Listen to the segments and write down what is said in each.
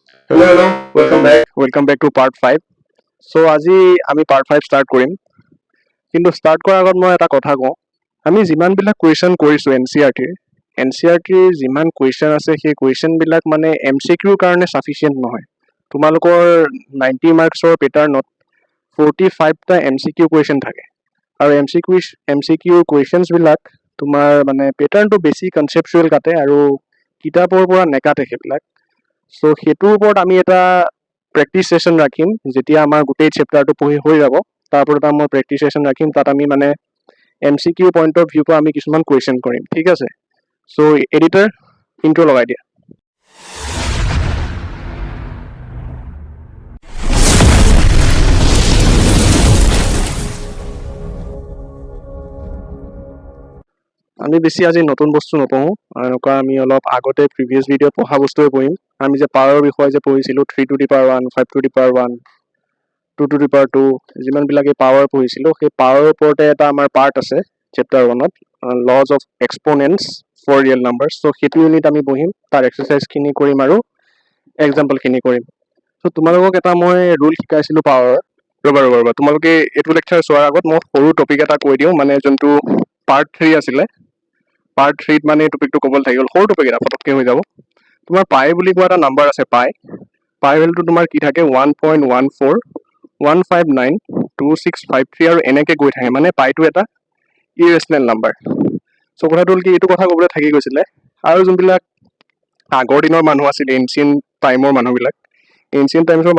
Hello, welcome back. Welcome back to part 5. So আজি আমি part 5 start কৰিম কিন্তু start কৰাৰ আগত মই এটা কথা কওঁ আমি যিমানবিলাক কুৱেশ্যন কৰিছোঁ NCERT যিমান কুৱেশ্যন আছে সেই কুৱেশ্যনবিলাক মানে MCQৰ কাৰণে সাফিচিয়েণ্ট নহয় তোমালোকৰ 90 মাৰ্কছৰ পেটাৰ্ণত 45টা MCQ কুৱেশ্যন থাকে আৰু MCQ কুৱেশ্যনছবিলাক তোমাৰ মানে পেটাৰ্ণটো বেছি কনচেপচুৱেল কাটে আৰু কিতাপৰ পৰা নেকাটে সেইবিলাক সো সেইটোৰ ওপৰত আমি এটা প্ৰেক্টিচ সেশন ৰাখিম যেতিয়া আমাৰ গোটেই চেপ্টাৰটো পঢ়ি হৈ যাব তাৰ ওপৰত মই প্ৰেক্টিচ সেশন ৰাখিম তাত আমি মানে MCQ পইণ্ট অফ ভিউ পৰা আমি কিছুমান কুৱেশ্যন কৰিম ঠিক আছে সো এডিটৰ ইন্ট্ৰো লগাই দিয়া আমি বেছি আজি নতুন বস্তু নপঢ়ো এনেকুৱা আমি অলপ আগতে প্ৰিভিয়াছ ভিডিঅ'ত পঢ়া বস্তুৱে পঢ়িম আমি যে পাৱাৰৰ বিষয়ে যে পঢ়িছিলোঁ 3 to the power 1 5 to the power 1 2 to the power 2 যিমানবিলাকে পাৱাৰ পঢ়িছিলোঁ সেই পাৱাৰৰ ওপৰতে এটা আমাৰ পাৰ্ট আছে চেপ্টাৰ 1ত laws of exponents for real numbers so সেইটো ইউনিট আমি পঢ়িম তাৰ এক্সাৰচাইজখিনি কৰিম আৰু এক্সাম্পলখিনি কৰিম সো তোমালোকক এটা মই ৰুল শিকাইছিলোঁ পাৱাৰৰ ৰবা তোমালোকে এইটো লেকচাৰ চোৱাৰ আগত মই সৰু টপিক এটা কৈ দিওঁ মানে যোনটো পাৰ্ট 3 আছিলে পাৰ্ট 3 মানে টপিকটো ক'বলৈ থাকি গ'ল সৰু টপিক এটা পটককৈ হৈ যাব তোমাৰ পাই বুলি কোৱা এটা নাম্বাৰ আছে পাই ভেলুটো তোমাৰ কি থাকে 1.141592653 আৰু এনেকৈ গৈ থাকে মানে পাইটো এটা ইৰেচনেল নাম্বাৰ সো কথাটো হ'ল কি এইটো কথা ক'বলৈ থাকি গৈছিলে আৰু যোনবিলাক আগৰ দিনৰ মানুহ আছিলে এনচিয়েণ্ট টাইমৰ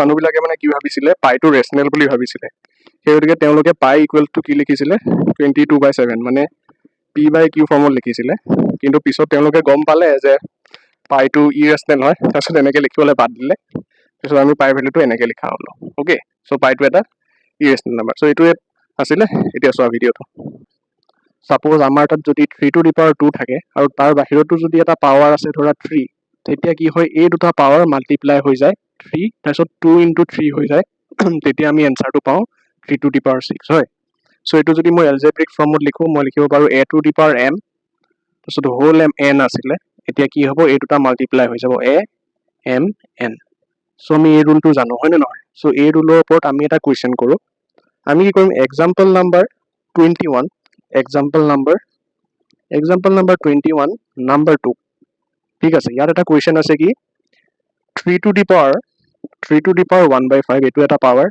মানুহবিলাকে মানে কি ভাবিছিলে পাইটো ৰেচনেল বুলি ভাবিছিলে সেই গতিকে তেওঁলোকে পাই ইকুৱেল টু কি লিখিছিলে 22/7 মানে P/Q ফৰ্মত লিখিছিলে কিন্তু পিছত তেওঁলোকে গম পালে যে পাইটো ইৰেচনেল হয় তাৰপিছত এনেকৈ লিখিবলৈ বাদ দিলে তাৰপিছত আমি পাই ভেলুটো এনেকৈ লিখা হ'লো অ'কে সো পাইটো এটা ইৰেচনেল নাম্বাৰ সো এইটোৱে আছিলে এতিয়া চোৱা ভিডিঅ'টো সাপোজ আমাৰ তাত যদি 3 to the power 2 থাকে আৰু তাৰ বাহিৰতো যদি এটা পাৱাৰ আছে ধৰা 3 তেতিয়া কি হয় এই দুটা পাৱাৰ মাল্টিপ্লাই হৈ যায় 3 তাৰপিছত 2 into 3 হৈ যায় তেতিয়া আমি এনসাৰটো পাওঁ 3 to the power 6 হয় সো এইটো যদি মই এলজেব্ৰিক ফৰ্মত লিখোঁ মই লিখিব পাৰোঁ a to the power m তাৰপিছত হোল n আছিলে এতিয়া কি হ'ব এই দুটা মাল্টিপ্লাই হৈ যাব a m n সো আমি এই ৰুলটো জানো হয়নে নহয় সো এই ৰুলৰ ওপৰত আমি এটা কুৱেশ্যন কৰোঁ আমি কি কৰিম example number 21 example number 21 number 2 ঠিক আছে ইয়াত এটা কুৱেশ্যন আছে কি 3 to the power 1/5 এইটো এটা পাৱাৰ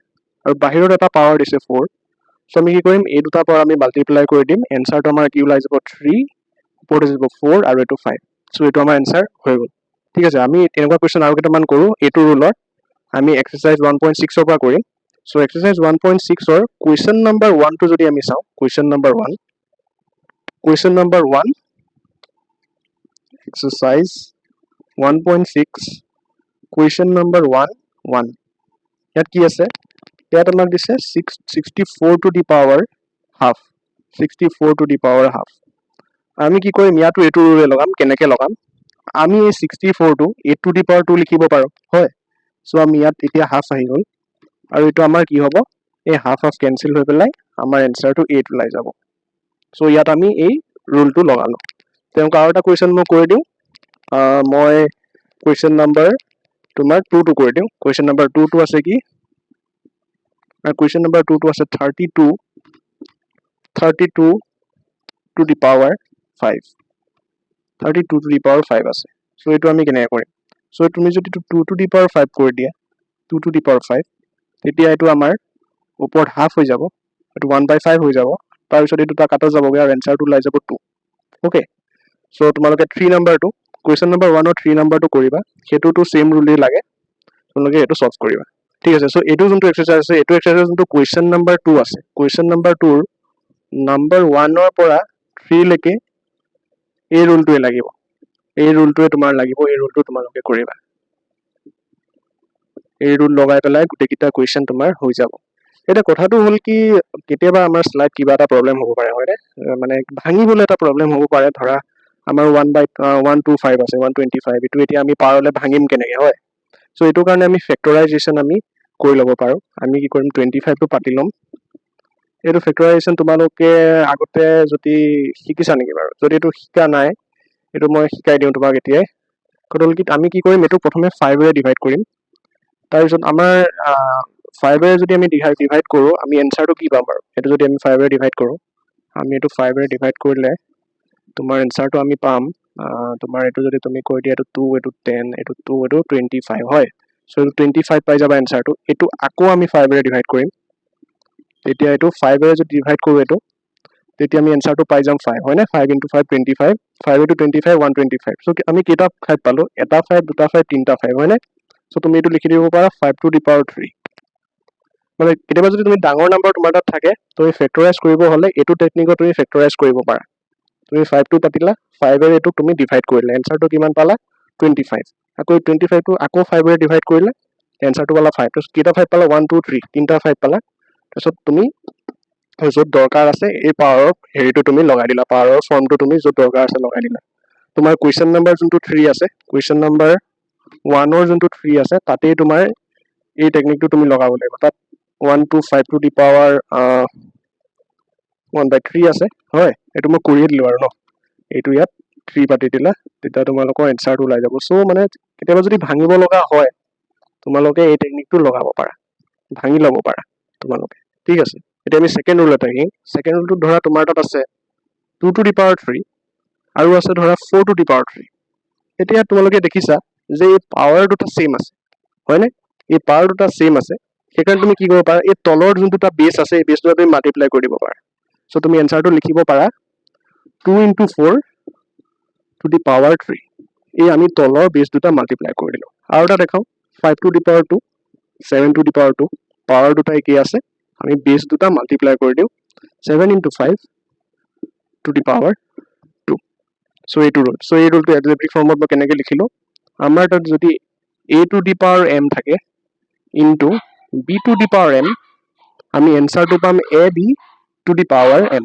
আৰু বাহিৰত এটা পাৱাৰ দিছে 4 সো আমি কি কৰিম এই দুটা পাৱাৰ আমি মাল্টিপ্লাই কৰি দিম এনসাৰটো আমাৰ কি ওলাই যাব 3 ওপৰতে যাব 4 আৰু এইটো 5 সো এইটো আমাৰ এনসাৰ হৈ গ'ল ঠিক আছে আমি এনেকুৱা কুৱেশ্যন আৰু কেইটামান কৰোঁ এইটো ৰুলৰ আমি এক্সাৰচাইজ 1.6 পৰা কৰিম সো এক্সাৰচাইজ 1.6 কুৱেশ্যন নাম্বাৰ 1 টো যদি আমি চাওঁ question number 1 exercise 1.6 question number 1 ইয়াত কি আছে ইয়াত আমাক দিছে 64 to the power half 64 to the power half আমি কি কৰিম ইয়াতো এইটো ৰুলে লগাম কেনেকৈ লগাম আমি এই 64 টো 8 to the power 2 লিখিব পাৰোঁ হয় সো আমি ইয়াত এতিয়া হাফ আহি গ'ল আৰু এইটো আমাৰ কি হ'ব এই হাফ কেনসেল হৈ পেলাই আমাৰ এনসাৰটো 8 ওলাই যাব সো ইয়াত আমি এই ৰুলটো লগালোঁ তেওঁক আৰু এটা কুৱেশ্যন মই কৰি দিওঁ মই কুৱেশ্যন নাম্বাৰ তোমাৰ 2 টো কৰি দিওঁ কুৱেশ্যন নাম্বাৰ 2 টো আছে কি কুৱেশ্যন নাম্বাৰ 2 টো আছে 32 to the power 5 32 to the power 5 আছে সো এইটো আমি কেনেকৈ কৰিম সো তুমি যদি 2 to the power 5 কৰি দিয়া 2 to the power 5 তেতিয়া এইটো আমাৰ ওপৰত হাফ হৈ যাব এইটো 1/5 হৈ যাব তাৰপিছত এই দুটা কাটা যাবগৈ আৰু এনসাৰটো ওলাই যাব 2 ওকে সো তোমালোকে 3 নাম্বাৰটো কুৱেশ্যন নাম্বাৰ 1 3 নাম্বাৰটো কৰিবা সেইটোতো সেম ৰুলেই লাগে তোমালোকে এইটো সলভ কৰিবা ঠিক আছে সো এইটো যোনটো এক্সাৰচাইজ আছে এইটো এক্সাৰচাইজ যোনটো কুৱেশ্যন নাম্বাৰ 2 আছে কুৱেশ্যন নাম্বাৰ 2 ৰ নাম্বাৰ 1 ৰ পৰা 3 লৈকে এই ৰুলটোৱে লাগিব এই ৰুলটোৱে তোমাৰ লাগিব এই ৰুলটো তোমালোকে কৰিবা এই ৰুল লগাই পেলাই গোটেইকেইটা কুৱেশ্যন তোমাৰ হৈ যাব এতিয়া কথাটো হ'ল কি কেতিয়াবা আমাৰ স্লাইড কিবা এটা প্ৰব্লেম হ'ব পাৰে হয়নে মানে ভাঙিবলৈ এটা প্ৰব্লেম হ'ব পাৰে ধৰা আমাৰ 1/125 আছে 125 এইটো এতিয়া আমি পাৰলৈ ভাঙিম কেনেকৈ হয় সো এইটো কাৰণে আমি ফেক্টৰাইজেশ্যন আমি কৰি ল'ব পাৰোঁ আমি কি কৰিম 25 টো পাতি ল'ম এইটো ফেক্টৰাইজেশ্যন তোমালোকে আগতে যদি শিকিছা নেকি বাৰু যদি এইটো শিকা নাই এইটো মই শিকাই দিওঁ তোমাক এতিয়াই কথা হ'ল কি আমি কি কৰিম এইটো প্ৰথমে 5 ৰে ডিভাইড কৰিম তাৰপিছত আমাৰ 5 যদি আমি ডিভাইড কৰোঁ আমি এনচাৰটো কি পাম বাৰু সেইটো যদি আমি 5 ডিভাইড কৰোঁ আমি এইটো 5 ডিভাইড কৰিলে তোমাৰ এনচাৰটো আমি পাম তোমাৰ এইটো যদি তুমি কৈ দিয়া এইটো 2 এইটো 10 এইটো 2 এইটো 25 হয় সো এইটো 25 পাই যাবা এনচাৰটো এইটো আকৌ আমি 5 ডিভাইড কৰিম তেতিয়া এইটো 5 যদি ডিভাইড কৰোঁ এইটো তেতিয়া আমি এনচাৰটো পাই যাম 5 হয় না 5 * 5 25 5 * 25 125 সো আমি কেইটা 5 পালো এটা 5 দুটা 5 তিনটা 5 হয় না সো তুমি এইটো লিখি দিব পাৰা 5 to the power 3 মানে কেতিয়াবা যদি তুমি ডাঙৰ নাম্বাৰ তোমাৰ তাত থাকে তুমি ফেক্টৰাইজ কৰিব হলে এইটো টেকনিকত তুমি ফেক্টৰাইজ কৰিব পাৰা তুমি 5 টো পাতিলা 5 এৰ এইটো তুমি ডিভাইড কৰিলা এনসাৰটো কিমান পালা 25 আকৌ 25 টো আকৌ 5 এৰ ডিভাইড কৰিলা এনসাৰটো পালা 5 তো কেইটা 5 পালা 1 2 3 তিনটা 5 পালা তাৰপিছত তুমি য'ত দৰকাৰ আছে এই পাৱাৰৰ হেৰিটো তুমি লগাই দিলা পাৱাৰৰ ফৰ্মটো তুমি য'ত দৰকাৰ আছে লগাই দিলা তোমাৰ কোৱেশ্চন নম্বৰ যোনটো 3 আছে কোৱেশ্চন নম্বৰ 1 ৰ যোনটো 3 আছে তাতেই তোমাৰ এই টেকনিকটো তুমি লগাব লাগিব তাত 1 to 5 to the power 1/3 আছে হয় এটো মই কৰিয়ে দিলো আৰু ন এইটো ইয়াত 3 পাতি দিলা তেতিয়া তোমালোকৰ এনসাৰটো ওলাই যাব সো মানে কেতিয়াবা যদি ভাঙিব লগা হয় তোমালোকে এই টেকনিকটো লগাব পাৰা ভাঙি ল'ব পাৰা তোমালোকে ঠিক আছে এতিয়া আমি সেকেন্ড ৰুল এটা আহিম সেকেন্ড ৰুলটো ধৰা তোমাৰ তাত আছে 2 to the power 3 আৰু আছে ধৰা 4 to the power 3 এতিয়া তোমালোকে দেখিছা যে এই পাৱাৰ দুটা সেম আছে হয় নে এই পাৱাৰ দুটা সেম আছে সেকাৰণে তুমি কি কৰিব পাৰা এই তলৰ যোনটা বেস আছে এই বেসটো তুমি মাল্টিপ্লাই কৰি দিব পাৰা সো তুমি এনসাৰটো লিখিব পাৰা 2 * 4 to the power 3 এই আমি তলৰ বেস দুটা মাল্টিপ্লাই কৰি দিলো আৰু এটা দেখাও 5 to the power 2 7 to the power 2 power দুটা একে আছে আমি বেস দুটা মাল্টিপ্লাই কৰি দিও 7 * 5 to the power 2 সো এইটো ৰুল সো এই ৰুলটো এলজেব্ৰিক ফৰ্মত মই কেনেকৈ লিখিলো আমাৰ তাত যদি a to the power m থাকে into b to the power m আমি এনসাৰটো পাম a b to the power m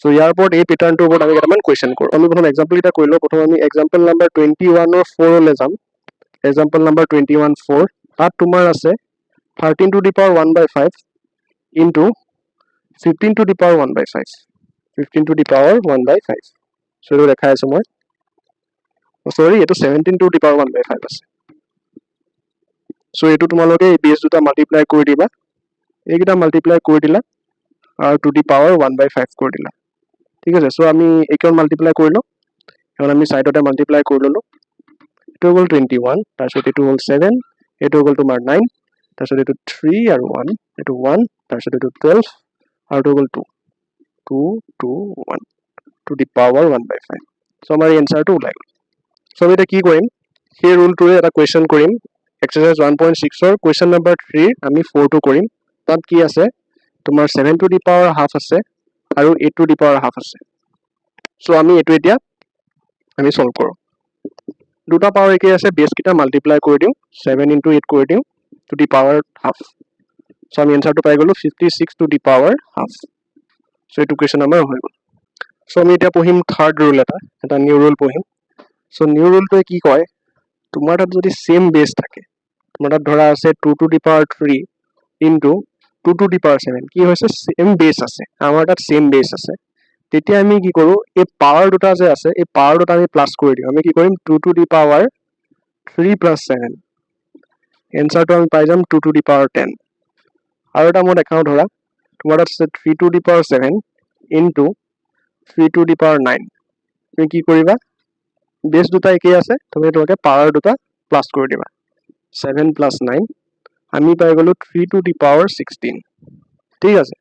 so ইয়াৰ ওপৰত এই প্যাটাৰ্নটোৰ ওপৰত আমি কেইটামান কোৱেশ্চন কৰো আমি প্ৰথম এক্সাম্পল এটা কৰিলো প্ৰথম আমি এক্সাম্পল নাম্বাৰ 21 ৰ 4 লৈ যাম এক্সাম্পল নাম্বাৰ 21 4 তাত তোমাৰ আছে 13 to the power 1/5 into 15 to the power 1/5 15 to the power 1/5 so এইটো দেখাই আছো মই সৰি এটো 17 to the power 1/5 আছে সো এইটো তোমালোকে এই বেস দুটা মাল্টিপ্লাই কৰি দিবা এইকেইটা মাল্টিপ্লাই কৰি দিলা আৰু টু দি পাৱাৰ 1/5 কৰি দিলা ঠিক আছে সো আমি এইখন মাল্টিপ্লাই কৰিলো এখন আমি সাইডতে মাল্টিপ্লাই কৰি ললো এটো হ'ল 21 তাৰপিছত এটো হ'ল 7 এটো হ'ল তোমাৰ 9 তাৰপিছত এটো 3 আৰু 1 এটো 1 তাৰপিছত এটো 12 আৰু এটো হ'ল 2 2 2 1 টু দি পাৱাৰ 1/5 সো আমাৰ এনসাৰটো ওলাই গ'ল সো আমি এটা কি কৰিম সেই ৰুলটোৰে এটা কোৱেশ্চন কৰিম এক্সাৰসাইজ 1.6 ৰ কোৱেশ্চন নম্বৰ 3 আমি 4 টো কৰিম তাত কি আছে তোমাৰ 7 to the power half আছে আৰু 8 to the power half আছে সো আমি এটো এতিয়া আমি সলভ কৰো দুটা পাৱাৰ একে আছে বেস কিটা মাল্টিপ্লাই কৰি দিও 7 * 8 কৰি দিও to the power half so আমি এনসাৰটো পাই গলো 56 to the power half so এটো কোৱেশ্চন নম্বৰ হৈ গ'ল সো আমি এতিয়া পঢ়িম থাৰ্ড ৰুল এটা নিউ ৰুল পঢ়িম সো নিউ ৰুলটোৱে কি কয় তোমাৰ তাত যদি সেম বেস থাকে তোমাৰ তাত ধৰা আছে 2 to the power 3 into 2 to the power 7 কি হৈছে সেম বেস আছে আমাৰ তাত সেম বেস আছে তেতিয়া আমি কি কৰো এই পাৱাৰ দুটা যে আছে এই পাৱাৰ দুটা আমি প্লাস কৰি দিও আমি কি কৰিম 2 to the power 3 plus 7 এনসাৰটো আমি পাই যাম 2 to the power 10 আৰু এটা মই দেখাও ধৰা তোমাৰ তাত আছে 3 to the power 7 into 3 to the power 9 তুমি কি কৰিবা বেস দুটা একে আছে তুমি তোমাকে পাৱাৰ দুটা প্লাস কৰি দিবা 7 plus 9 আমি পাই গলো 3 to the power 16 ঠিক আছে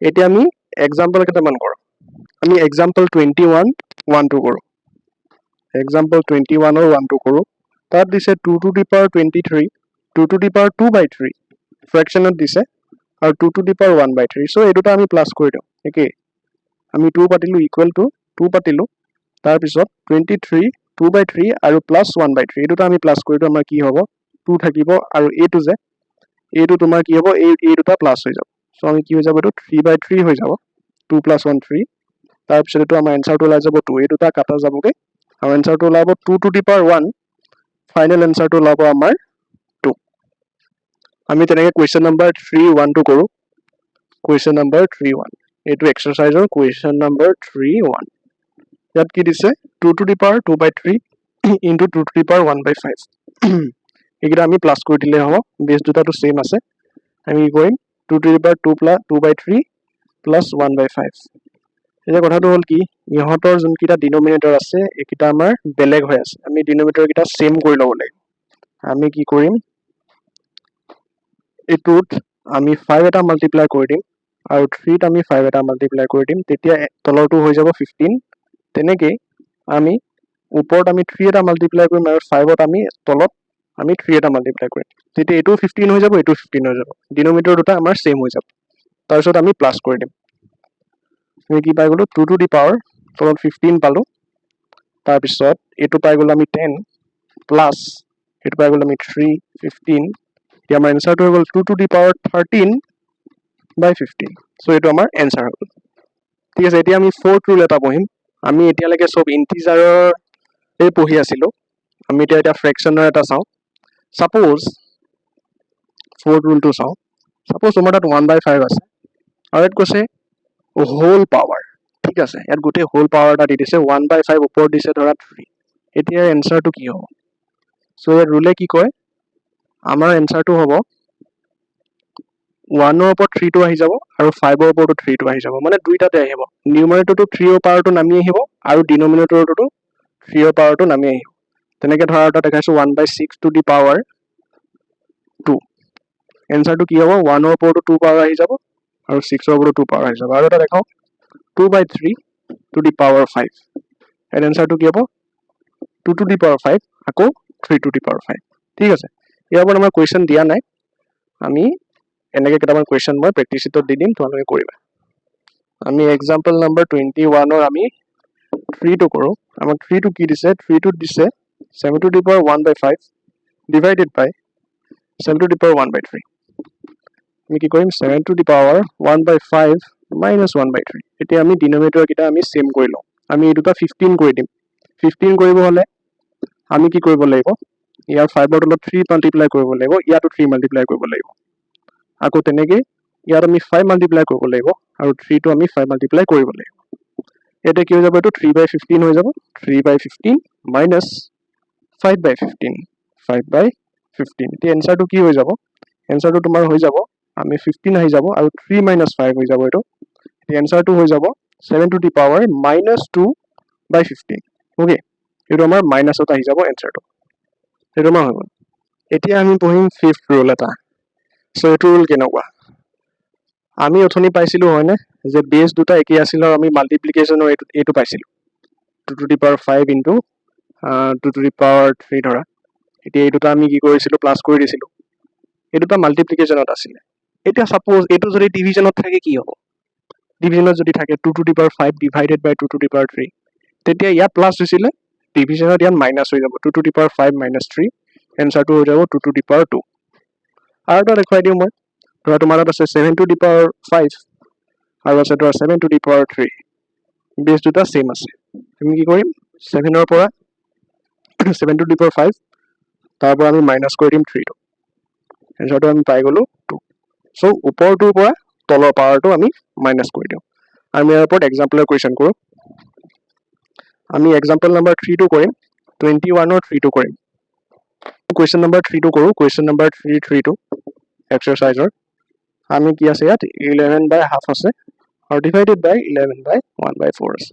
এতিয়া আমি एग्जांपल কেইটামান কৰো আমি एग्जांपल 21 1 2 কৰো एग्जांपल 21 ৰ 1 2 কৰো তাত দিছে 2 to the power 23 2 to the power 2/3 ফ্ৰেকশনত দিছে আৰু 2 to the power 1/3 সো এই দুটা আমি প্লাস কৰি দিও একে আমি 2 পাতিলো ইকুৱেল টু 2 পাতিলো তাৰ পিছত 23 2/3 আৰু প্লাস 1/3 এই দুটা আমি প্লাস কৰি দিও আমাৰ কি হ'ব 2 থাকিব আৰু এইটো যে এইটো তোমাৰ কি হ'ব এই দুটা প্লাস হৈ যাব সো আমি কি হৈ যাব এটো 3/3 হৈ যাব 2 + 1 3 তাৰ পিছত এটো আমাৰ এনসাৰটো ওলাই যাব 2 এই দুটা কাটা যাবগে আৰু এনসাৰটো ওলাব 2 to the power 1 ফাইনাল এনসাৰটো ওলাব আমাৰ 2 আমি তেনেকৈ কোৱেশ্চন নম্বৰ 3 1 2 কৰো কোৱেশ্চন নম্বৰ 3 1 এইটো এক্সাৰসাইজৰ কোৱেশ্চন নম্বৰ 3 1 ইয়াত কি দিছে 2 to the power 2/3 into 2 to the power 1/5 এইকেইটা আমি প্লাছ কৰি দিলে হ'ব বেছ দুটাটো সেম আছে আমি কি কৰিম 2 to the power 2 plus 2/3 plus 1/5 এতিয়া কথাটো হ'ল কি ইহঁতৰ যোনকেইটা ডিনোমিনেটৰ আছে এইকেইটা আমাৰ বেলেগ হৈ আছে আমি ডিনোমিনেটৰ কেইটা সেম কৰি ল'ব লাগিব আমি কি কৰিম এইটোত আমি 5 এটা মাল্টিপ্লাই কৰি দিম আৰু 3 ত আমি 5 এটা মাল্টিপ্লাই কৰি দিম তেতিয়া তলৰটো হৈ যাব 15 তেনেকৈ আমি ওপৰত আমি 3 এটা মাল্টিপ্লাই কৰিম আৰু 5 ত আমি তলত আমি 3 এটা মাল্টিপ্লাই কৰিম তেতিয়া এইটো 15 হৈ যাব এইটো 15 হৈ যাব ডিনোমিনেটৰ দুটা আমাৰ সেম হৈ যাব তাৰপিছত আমি প্লাছ কৰি দিম আমি কি পাই গ'লো 2 to the power তলত 15 পালো তাৰপিছত এইটো পাই গ'লো আমি 10 প্লাছ এইটো পাই গ'লো আমি 3 15 এতিয়া আমাৰ এনসাৰটো হৈ গ'ল 2 to the power 13/15 সো এইটো আমাৰ এনসাৰ হৈ গ'ল ঠিক আছে এতিয়া আমি ফৰ্থ ৰুল এটা পঢ়িম আমি এতিয়ালৈকে সব ইন্টিজাৰৰ এই পঢ়ি আছিলো আমি এতিয়া ফ্ৰেকশনৰ এটা চাওঁ সাপোজ ফৰ্থ ৰুলটো চাওঁ সাপোজ তোমাৰ তাত 1/5 আছে আৰু ইয়াত কৈছে হোল পাৱাৰ ঠিক আছে ইয়াত গোটেই হোল পাৱাৰ এটা দি দিছে 1/5 ওপৰত দিছে ধৰা 3 এতিয়া এনসাৰটো কি হ'ব সো ইয়াত ৰুলে কি কয় আমাৰ এনসাৰটো হ'ব 1 ৰ ওপৰত 3 টো আহি যাব আৰু 5 ৰ ওপৰতো 3 টো আহি যাব মানে দুইটাতে আহিব নিউমাৰেটৰটো 3 ৰ পাৱাৰটো নামি আহিব আৰু ডিনোমিনেটৰটো 3 ৰ পাৱাৰটো নামি আহিব তেনেকৈ ধৰা এটা দেখাইছো 1/6 to the power 2 এনসাৰটো কি হ'ব 1 ৰ ওপৰতো 2 পাৱাৰ আহি যাব আৰু 6 ৰ ওপৰতো 2 পাৱাৰ আহি যাব আৰু এটা দেখাও 2/3 to the power 5 এর এনসারটো কি হ'ব 2 to the power 5 আকৌ 3 to the power 5 ঠিক আছে ইয়াৰ ওপৰত আমাৰ কোৱেশ্চন দিয়া নাই আমি এনেকৈ কেইটামান কোৱেশ্চন মই প্ৰেক্টিস শিটত দি দিম তোমালোকে কৰিবা আমি এক্সাম্পল নাম্বাৰ 21 ৰ আমি 3 টো কৰো আমাক 3 টো কি দিছে 3 টো দিছে 7 to the power 1/5 divided by 7 to the power 1/3 আমি কি কৰিম 7 to the power 1/5 minus 1/3 এতিয়া আমি ডিনোমিনেটৰ কিটা আমি সেম কৰি লওঁ আমি এই দুটা 15 কৰি দিম 15 কৰিব হলে আমি কি কৰিব লাগিব ইয়াৰ 5 ৰ তলত 3 মাল্টিপ্লাই কৰিব লাগিব ইয়াতো 3 মাল্টিপ্লাই কৰিব লাগিব আকৌ তেনেকৈ ইয়াত আমি 5 মাল্টিপ্লাই কৰিব লাগিব আৰু 3 টো আমি 5 মাল্টিপ্লাই কৰিব লাগিব এটা কি হৈ যাব এটো 3/15 হৈ যাব 3/15 minus 5/15 5/15 এতিয়া এনসারটো কি হৈ যাব এনসারটো তোমাৰ হৈ যাব আমি 15 আহি যাব আৰু 3 minus 5 হৈ যাব এটো এতিয়া এনসারটো হৈ যাব 7 to the power -2/15 ওকে এটো আমাৰ মাইনাসত আহি যাব এনসাৰটো এটো আমাৰ হৈ গ'ল এতিয়া আমি পঢ়িম ফিফথ ৰুল এটা সো এটো ৰুল কেনেকুৱা আমি অথনি পাইছিলো হয়নে যে বেস দুটা একে আছিল আৰু আমি মাল্টিপ্লিকেশনৰ এটো পাইছিলো 2 to the power 5 into 2 to the power 3 ধৰা এতিয়া এই দুটা আমি কি কৰিছিলো প্লাস কৰি দিছিলো এই দুটা মাল্টিপ্লিকেশনত আছিল এতিয়া সাপোজ এটো যদি ডিভিজনত থাকে কি হ'ব ডিভিজনত যদি থাকে 2 to the power 5 divided by 2 to the power 3 তেতিয়া ইয়া প্লাস হৈছিল ডিভিজনত ইয়াত মাইনাস হৈ যাব 2 to the power 5 minus 3 এনসারটো হৈ যাব 2 to the power 2 আৰু এটা দেখাই দিও মই ধৰা তোমাৰ তাত আছে 7 to the power 5 আৰু আছে ধৰা 7 to the power 3 বেস দুটা সেম আছে আমি কি কৰিম 7 ৰ পৰা 7 to the power 5 তাৰ পৰা আমি মাইনাস কৰি দিম 3 টো এনসাৰটো আমি পাই গলো 2 সো ওপৰটোৰ পৰা তলৰ পাৱাৰটো আমি মাইনাস কৰি দিও আমি ইয়াৰ ওপৰত এক্সাম্পলৰ কোৱেশ্চন কৰো আমি এক্সাম্পল নাম্বাৰ 3 টো কৰিম 21 ৰ 3 টো কৰিম কোৱেশ্চন নাম্বাৰ 3 টো কৰো কোৱেশ্চন নাম্বাৰ 3 টো এক্সাৰসাইজৰ আমি কি আছে ইয়াত 11/2 আছে আৰু ডিভাইডেড বাই 11/1/4 আছে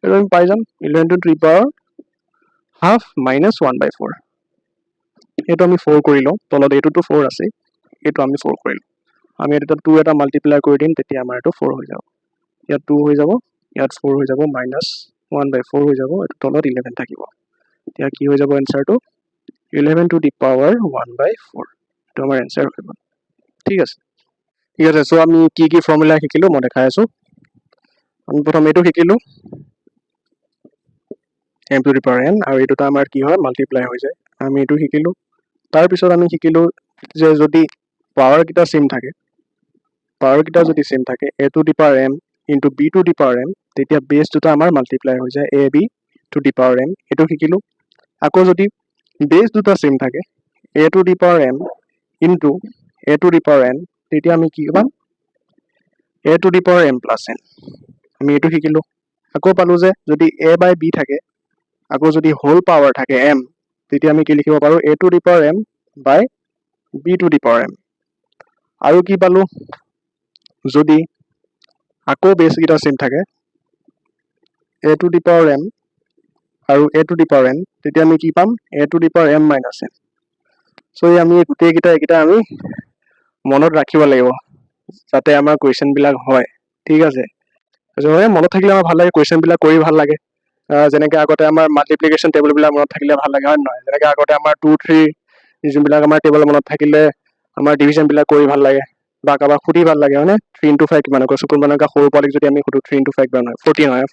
এটো আমি পাই যাম 11 to the power half minus 1/4 এটো আমি 4 কৰি লওঁ তলত এটোটো 4 আছে এটো আমি 4 কৰি লওঁ আমি এটা 2 এটা মাল্টিপ্লাই কৰি দিম তেতিয়া আমাৰ এটো 4 হৈ যাব ইয়াত 2 হৈ যাব ইয়াত 4 হৈ যাব minus 1/4 হৈ যাব এটো তলত 11 থাকিব এতিয়া কি হৈ যাব এনসারটো 11 to the power 1/4 এটো আমাৰ এনসাৰ হৈ গ'ল ঠিক আছে সো আমি কি ফৰ্মুলা শিকিলো মই দেখাই আছো আমি প্ৰথম এটো শিকিলো m to the power n আৰু এটোটা আমাৰ কি হয় মাল্টিপ্লাই হৈ যায় আমি এটো শিকিলো তাৰ পিছত আমি শিকিলো যে যদি পাৱাৰ কিটা সেম থাকে a to the power m into b to the power m তেতিয়া বেস দুটা আমাৰ মাল্টিপ্লাই হৈ যায় a b to the power m এটো শিকিলো আকৌ যদি বেস দুটা সেম থাকে a to the power m into a to the power n তেতিয়া আমি কি পাম a to the power m plus n আমি এটো শিকিলো আকৌ পালো যে যদি a by b থাকে আকৌ যদি হোল পাৱাৰ থাকে m তেতিয়া আমি কি লিখিব পাৰো a to the power m by b to the power m আৰু কি পালো যদি আকৌ বেস গিটা সেম থাকে a to the power m আৰু a to the power n তেতিয়া আমি কি পাম a to the power m minus n so আমি গুটেই গিটা আমি মনত ৰাখিব লাগিব যাতে আমাৰ কোৱেশ্চন বিলাক হয় ঠিক আছে জনে মনত থাকিলে আমাৰ ভাল লাগে কোৱেশ্চন বিলাক কৰি ভাল লাগে যেনেকৈ আগতে আমাৰ মাল্টিপ্লিকেশন টেবল বিলাক মনত থাকিলে ভাল লাগে হয় নহয় যেনেকৈ আগতে আমাৰ 2 3 যোনবিলাক আমাৰ টেবল মনত থাকিলে আমাৰ ডিভিজন বিলাক কৰি ভাল লাগে বা কাবাক খুদি ভাল লাগে হয়নে 3 into 5 কিমান কৈছো কোনবানকা সৰু পালিক যদি আমি খুদু 3 into 5 কিমান হয় 14 হয়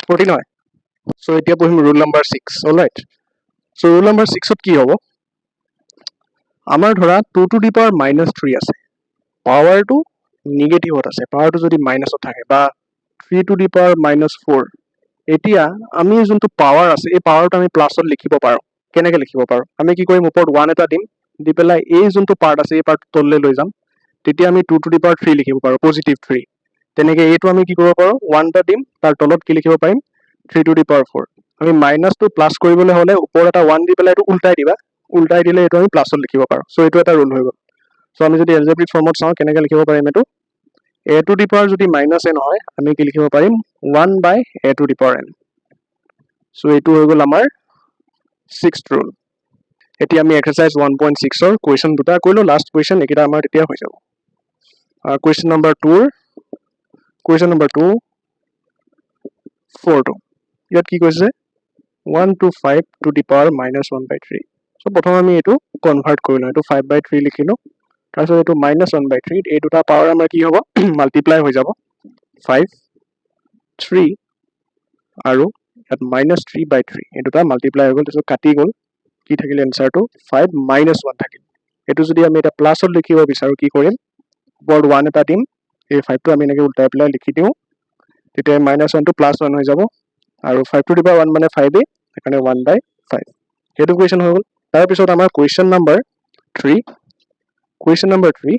14 হয় সো এতিয়া পঢ়িম rule number 6 alright so rule number 6 ত কি হ'ব আমাৰ ধৰা 2 to the power -3 আছে পাৱাৰটো নেগেটিভত আছে পাৱাৰটো যদি মাইনাসত থাকে বা 3 to the power -4 এতিয়া আমি যোনটো পাৱাৰ আছে এই পাৱাৰটো আমি প্লাসত লিখিব পাৰো কেনেকৈ লিখিব পাৰো আমি কি কৰিম ওপৰত 1 এটা দিম দি পেলাই এই যোনটো পাৰ্ট আছে এই পাৰ্ট তললে লৈ যাম তেতিয়া আমি 2 to the power 3 লিখিব পাৰো পজিটিভ 3 তেনেকৈ এইটো আমি কি কৰিব পাৰো 1 টা দিম তাৰ তলত কি লিখিব পাৰিম 3 to the power 4 আমি মাইনাস টু প্লাস কৰিবলৈ হলে ওপৰত এটা 1 দি পেলাই এটো উল্টাই দিলে এটো আমি প্লাসত লিখিব পাৰো সো এটো এটা ৰুল হৈ গল সো আমি যদি এলজেব্ৰিক ফৰ্মত চাও কেনেকৈ লিখিব পাৰিম এটো a to the power যদি -n হয় আমি কি লিখিব পাৰিম 1 by a to the power n so এটো হৈ গল আমাৰ 6th rule এতিয়া আমি এক্সাৰসাইজ 1.6 ৰ কোৱেশ্চন দুটা কৰিলো লাষ্ট কোৱেশ্চন একিটা আমাৰ তেতিয়া হৈ যাব কোৱেশ্চন নম্বৰ 2 4 ইয়াত কি কৈছে 1 to 5 to the power -1/3 so প্ৰথম আমি এটো কনভাৰ্ট কৰিলো এটো 5/3 লিখিলো তাৰপিছত এটো -1/3 এই দুটা পাৱাৰ আমাৰ কি হ'ব মাল্টিপ্লাই হৈ যাব 5 3 আৰু ইয়াত -3/3 এই দুটা মাল্টিপ্লাই হৈ গল তাৰপিছত কাটি গল কি থাকিলে এনসাৰটো 5 -1 থাকিল এটো যদি আমি এটা প্লাসত লিখিব বিচাৰো কি কৰিম ওপৰত 1 এটা দিম এই 5 টো আমি এনেকৈ উল্টাই পেলাই লিখি দিও তেতিয়া -1 টো +1 হৈ যাব আৰু 5 to the power 1 মানে 5 এ এখানে 1/5 হেতু কোৱেশ্চন হৈ গল তাৰ পিছত আমাৰ question number 3 Question number 3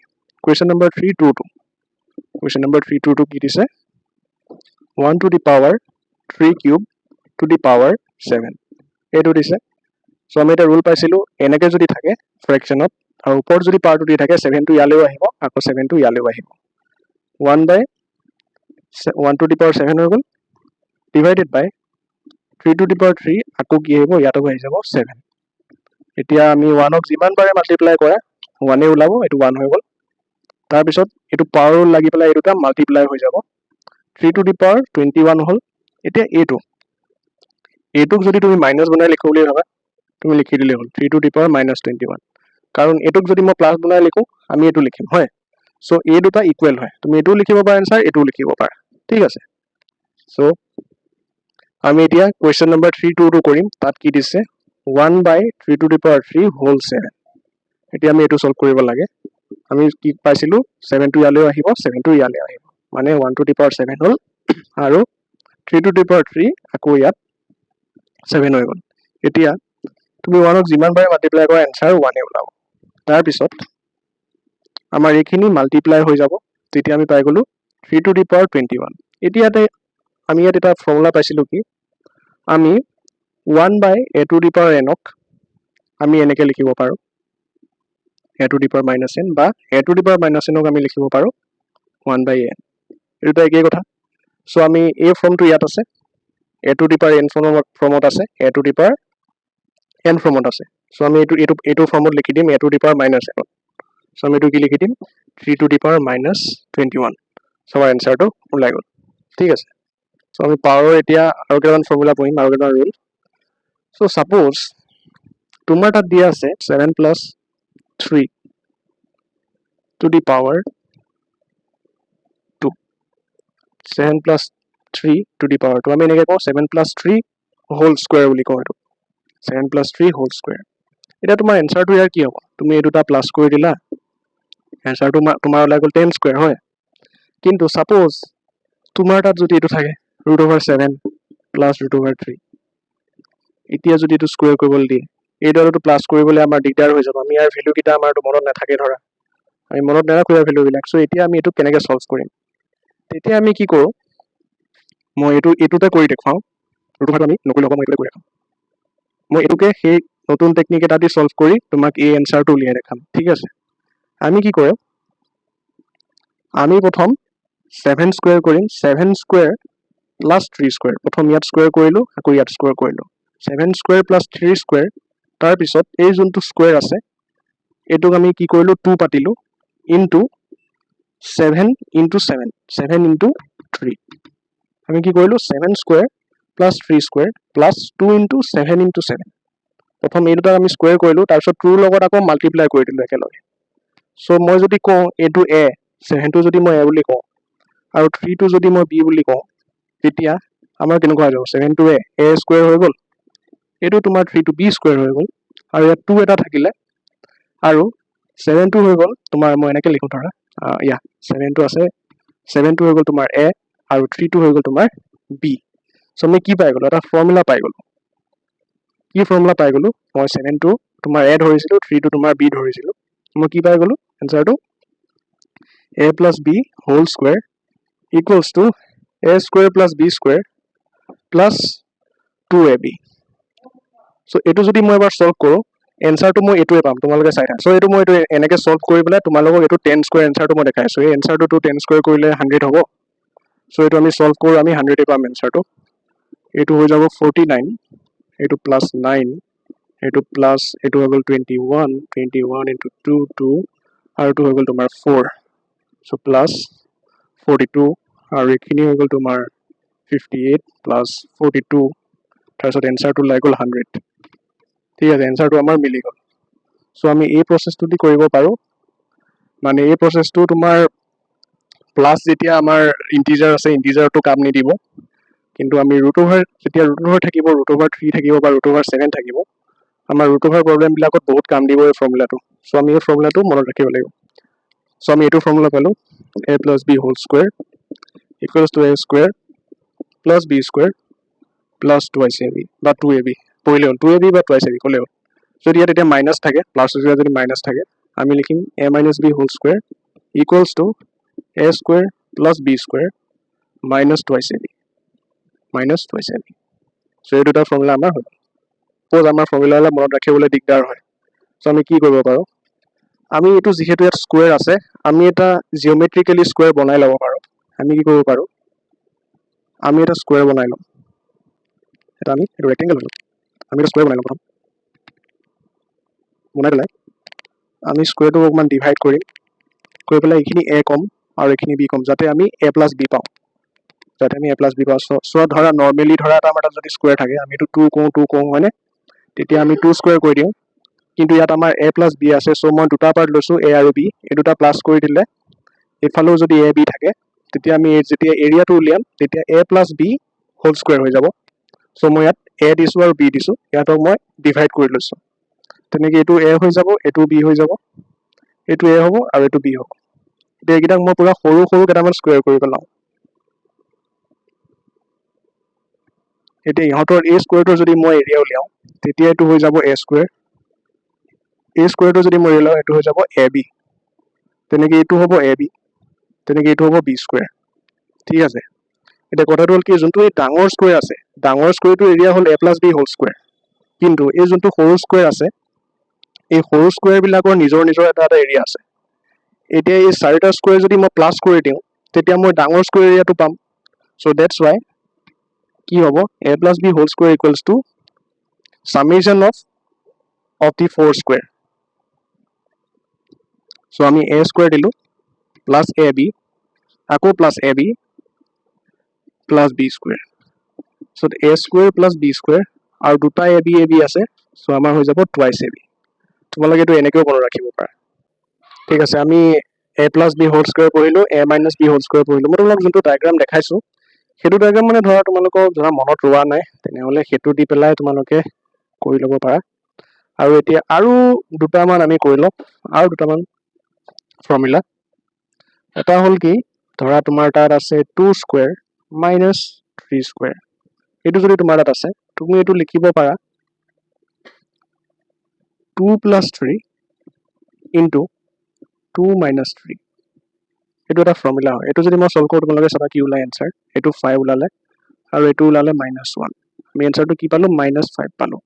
22 Question number 322 কি দিছে 1 to the power 3 cube to the power 7 এইটো দিছে সো আমি এটা ৰুল পাইছিলো এনেকৈ যদি থাকে ফ্ৰেকশনত আৰু ওপৰত যদি পাৱাৰটো দি থাকে 7 টো ইয়ালৈও আহিব আকৌ 7 টো ইয়ালৈও আহিব 1 by 1 to the power 7 হৈ গল divided by 3 to the power 3 আকৌ কি আহিব ইয়াতো আহি যাব 7 এতিয়া আমি 1 ক যিমান পাৰে মাল্টিপ্লাই কৰা 1 এ ওলাব এটো 1 হৈ গল তাৰ পিছত এটো পাৱাৰ লাগি পেলাই এটোটা মাল্টিপ্লাই হৈ যাব 3 to the power 21 হল এতিয়া এটোক যদি তুমি মাইনাস বনাই লিখো বুলি ভাবা তুমি লিখি দিলে হল 3 to the power -21 কাৰণ এটোক যদি মই প্লাস বনাই লিখো আমি এটো লিখিম হয় সো এই দুটা ইকুৱেল হয় তুমি এটো লিখিব পাৰা आंसर এটো লিখিব পাৰা ঠিক আছে সো আমি এতিয়া কোৱেশ্চন নম্বৰ 322 কৰিম তাত কি দিছে 1 by 3 to the power 3 whole 7 এতিয়া আমি এটো সলভ কৰিব লাগে আমি কি পাইছিলো 7 টো ইয়ালৈ আহিব 7 টো ইয়ালৈ আহিব মানে 1 to the power 7 হল আৰু 3 to the power 3 আকৌ ইয়াত 7 হৈ গল এতিয়া তুমি 1 ক যিমান পাৰে মাল্টিপ্লাই কৰা आंसर 1 এ ওলাব তাৰ পিছত আমাৰ এইখিনি মাল্টিপ্লাই হৈ যাব তেতিয়া আমি পাই গলো 3 to the power 21 এতিয়াতে আমি ইয়াত এটা ফৰ্মুলা পাইছিলো কি আমি 1 by a to the power n ক আমি এনেকৈ লিখিব পাৰো a to the power -n বা a to the power -n ক আমি লিখিব পাৰো 1 by n এটা একেই কথা সো আমি এই ফৰ্মটো ইয়াত আছে a to the power n ফৰ্মত আছে a to the power n ফৰ্মত আছে সো আমি এটো ফৰ্মত লিখি দিম a to the power -n so আমি এটো কি লিখি দিম 3 to the power -21 সো আমাৰ आंसरটো ওলাই গল ঠিক আছে সো আমি পাৱাৰৰ এতিয়া আৰু কেইটামান ফৰ্মুলা পঢ়িম আৰু কেইটামান ৰুল সো সাপোজ তোমাৰ তাত দিয়া আছে 7 + 3 to the power 2 7 + 3 to the power 2 আমি এনেকৈ কওঁ 7 + 3 whole square বুলি কওঁ এটো 7 + 3 whole square এটা তোমাৰ आंसरটো ইয়াৰ কি হ'ব তুমি এই দুটা প্লাস কৰি দিলা आंसरটো তোমাৰ ওলাই গল 10 স্কয়াৰ হয় কিন্তু সাপোজ তোমাৰ তাত যদি এটো থাকে √7 + √3 এতিয়া যদি এটো স্কয়াৰ কৰিবলৈ দিয়ে এই দলটো প্লাস কৰিবলৈ আমাৰ দিগদাৰ হৈ যাব আমি ইয়াৰ ভ্যালু কিটা আমাৰটো মনত নাথাকে ধৰা আমি মনত নাৰাখো ইয়াৰ ভ্যালু বিলাক সো এতিয়া আমি এটো কেনেকৈ সলভ কৰিম তেতিয়া আমি কি কৰো মই এটোতে কৰি দেখাও √5 আমি নকৰিলে হ'ব মই এটোতে কৰি দেখাও মই এটোকে সেই নতুন টেকনিক এটা দি সলভ কৰি তোমাক এই এনসাৰটো উলিয়াই দেখাম ঠিক আছে আমি কি কৰিম আমি প্ৰথম 7 স্কয়াৰ কৰিম 7 স্কয়াৰ প্লাস 3 স্কয়াৰ প্ৰথম ইয়াত স্কয়াৰ কৰিলো আকৌ ইয়াত স্কয়াৰ কৰিলো 7 স্কয়াৰ প্লাস 3 স্কয়াৰ তাৰ পিছত এই যোনটো স্কয়াৰ আছে এটোক আমি কি কৰিলো 2 পাতিলো ইনটু 7 into 7 7 into 3 আমি কি কৰিলো 7 square plus 3 square plus 2 into 7 into 7 প্ৰথম এই দুটা আমি স্কয়াৰ কৰিলো তাৰ পিছত 2 লগত আকৌ মাল্টিপ্লাই কৰি দিলো একেলগে সো মই যদি কওঁ এটো a 7 টো যদি মই a বুলি কওঁ আৰু 3 টো যদি মই b বুলি কওঁ তেতিয়া আমাৰ কেনেকুৱা হৈ যাব 7 টো a স্কয়াৰ হৈ গ'ল এটো তোমাৰ 3 টো b স্কয়াৰ হৈ গ'ল আৰু ইয়াত 2 এটা থাকিলে আৰু 7 টো হৈ গ'ল তোমাৰ মই এনেকৈ লিখো ধৰা ইয়া 7 টো আছে 7 টো হৈ গ'ল তোমাৰ a আৰু 3 টো হৈ গ'ল তোমাৰ b সো আমি কি পাই গলো এটা ফৰ্মুলা পাই গলো কি ফৰ্মুলা পাই গলো মই 7 টো তোমাৰ a ধৰিছিলো 3 টো তোমাৰ b ধৰিছিলো মই কি পাই গলো আনসাৰটো a plus b whole square equals to a square plus b square plus 2ab so এটো যদি মই এবাৰ সলভ কৰো এনসাৰটো মই এটোৱে পাম তোমালোকে চাই থাকা সো এটো মই এটো এনেকৈ সলভ কৰি পেলাই তোমালোকক এটো 10 স্কয়াৰ এনসাৰটো মই দেখাইছো এই এনসাৰটো 10 স্কয়াৰ কৰিলে 100 হ'ব সো এটো আমি সলভ কৰো আমি 100 এ পাম এনসাৰটো এটো হৈ যাব 49 এটো প্লাস 9 এটো প্লাস এটো হৈ গ'ল 21 21 into 2 2 আৰু এটো হৈ গ'ল তোমাৰ 4 সো প্লাস 42 আৰু এখিনি হৈ গ'ল তোমাৰ 58 প্লাস 42 তাৰপিছত এনসাৰটো লাই গ'ল 100 ঠিক আছে এনসাৰটো আমাৰ মিলি গ'ল সো আমি এই প্ৰসেসটো দি কৰিব পাৰো মানে এই প্ৰসেসটো তোমাৰ প্লাস যেতিয়া আমাৰ ইন্টিজাৰ আছে ইন্টিজাৰটো কাম নিদিব কিন্তু আমি ৰুট ওভাৰ যেতিয়া ৰুট ওভাৰ থাকিব ৰুট ওভাৰ 3 থাকিব বা ৰুট ওভাৰ 7 থাকিব আমাৰ ৰুট ওভাৰ প্ৰবলেম বিলাকত বহুত কাম দিব এই ফৰ্মুলাটো সো আমি এই ফৰ্মুলাটো মনত ৰাখিব লাগিব সো আমি এটো ফৰ্মুলা পালো a plus b whole square equals to a square plus b square plus twice ab বা 2ab পঢ়িলে হ'ল 2ab বা twice ab ক'লে হ'ল যদি ইয়াত এটা মাইনাস থাকে প্লাস যদি মাইনাস থাকে আমি লিখিম a minus b whole square equals to a square plus b square minus twice ab so এই দুটা ফৰ্মুলা আমাৰ হ'ল পোজ আমাৰ ফৰ্মুলাবিলাক মনত ৰাখিবলৈ দিগদাৰ হয় সো আমি কি কৰিব পাৰো আমি এটো যেহেতু ইয়াত স্কয়াৰ আছে আমি এটা জিওমেট্ৰিক্যালি স্কয়াৰ বনাই লব পাৰো আমি কি কৰিব পাৰো আমি এটা স্কয়াৰ বনাই লম এটা আমি এটা ৰেক্টেংগল লম আমি এটা স্কয়াৰ বনাই লম প্ৰথম বনাই পেলাই আমি স্কয়াৰটো অকমান ডিভাইড কৰিম কৰি পেলাই এখিনি a কম আৰু এখিনি b কম যাতে আমি a plus b পাও যাতে আমি a plus b পাও সো ধৰা নৰমালি ধৰা এটা আমাৰ যদি স্কয়াৰ থাকে আমি এটো 2 কওঁ হয়নে তেতিয়া আমি 2 স্কয়াৰ কৰি দিও কিন্তু ইয়াত আমাৰ a plus b আছে সো মই দুটা পাৰ্ট লৈছো a আৰু b এই দুটা প্লাস কৰি দিলে এফালেও যদি a b থাকে তেতিয়া আমি যেতিয়া এৰিয়াটো উলিয়াম তেতিয়া a plus b whole square হৈ যাব সো মই ইয়াত a দিছো আৰু b দিছো ইয়াতক মই ডিভাইড কৰি লৈছো তেনেকৈ এটো a হৈ যাব এটো b হৈ যাব এটো a হ'ব আৰু এটো b হ'ব এতিয়া একিটাক মই পুৰা সৰু সৰু কেটামান স্কয়াৰ কৰি পেলাও এতিয়া ইহতৰ a স্কয়াৰটো যদি মই এৰিয়া উলিয়াও তেতিয়া এটো হৈ যাব a স্কয়াৰ a স্কয়াৰটো যদি মই উলিয়াও এটো হৈ যাব ab তেনেকৈ এটো হ'ব ab তেনেকৈ এটো হ'ব b স্কয়াৰ ঠিক আছে এটা কথাটো হল কি যোনটো এই ডাঙৰ স্কয়াৰ আছে ডাঙৰ স্কয়াৰটো এৰিয়া হল a plus b whole square কিন্তু এই যোনটো সৰু স্কয়াৰ আছে এই সৰু স্কয়াৰ বিলাকৰ নিজৰ নিজৰ এটা এৰিয়া আছে এতিয়া এই চাৰিটা স্কয়াৰ যদি মই প্লাস কৰি দিও তেতিয়া মই ডাঙৰ স্কয়াৰ এৰিয়াটো পাম সো দ্যাটস ওয়াই কি হ'ব a plus b whole square equals to summation of the four square so আমি a স্কয়াৰ দিলো প্লাস ab আকৌ plus ab plus b square so a square plus b square আৰু দুটা ab আছে so আমাৰ হৈ যাব twice ab তোমালোকে এটো এনেকৈ মনত ৰাখিব পাৰা ঠিক আছে আমি a plus b whole square পঢ়িলো a minus b whole square পঢ়িলো মই তোমালোকক যোনটো ডায়াগ্ৰাম দেখাইছো হেতু ডায়াগ্ৰাম মানে ধৰা তোমালোকক ধৰা মনত ৰোৱা নাই তেনেহলে হেতু দি পেলাই তোমালোকে কৰি লব পাৰা আৰু এতিয়া আৰু দুটামান আমি কৰি লম আৰু দুটামান ফৰ্মুলা এটা হল কি ধৰা তোমাৰ তাত আছে 2 স্কয়াৰ minus 3 square এটো যদি তোমাৰ তাত আছে তুমি এটো লিখিব পাৰা 2 plus 3 into 2 minus 3 এটো এটা ফৰ্মুলা হয় এটো যদি মই সলভ কৰো তোমালোকে চাবা কি ওলাই आंसर এটো 5 ওলালে আৰু এটো ওলালে -1 আমি आंसरটো কি পালো -5 পালো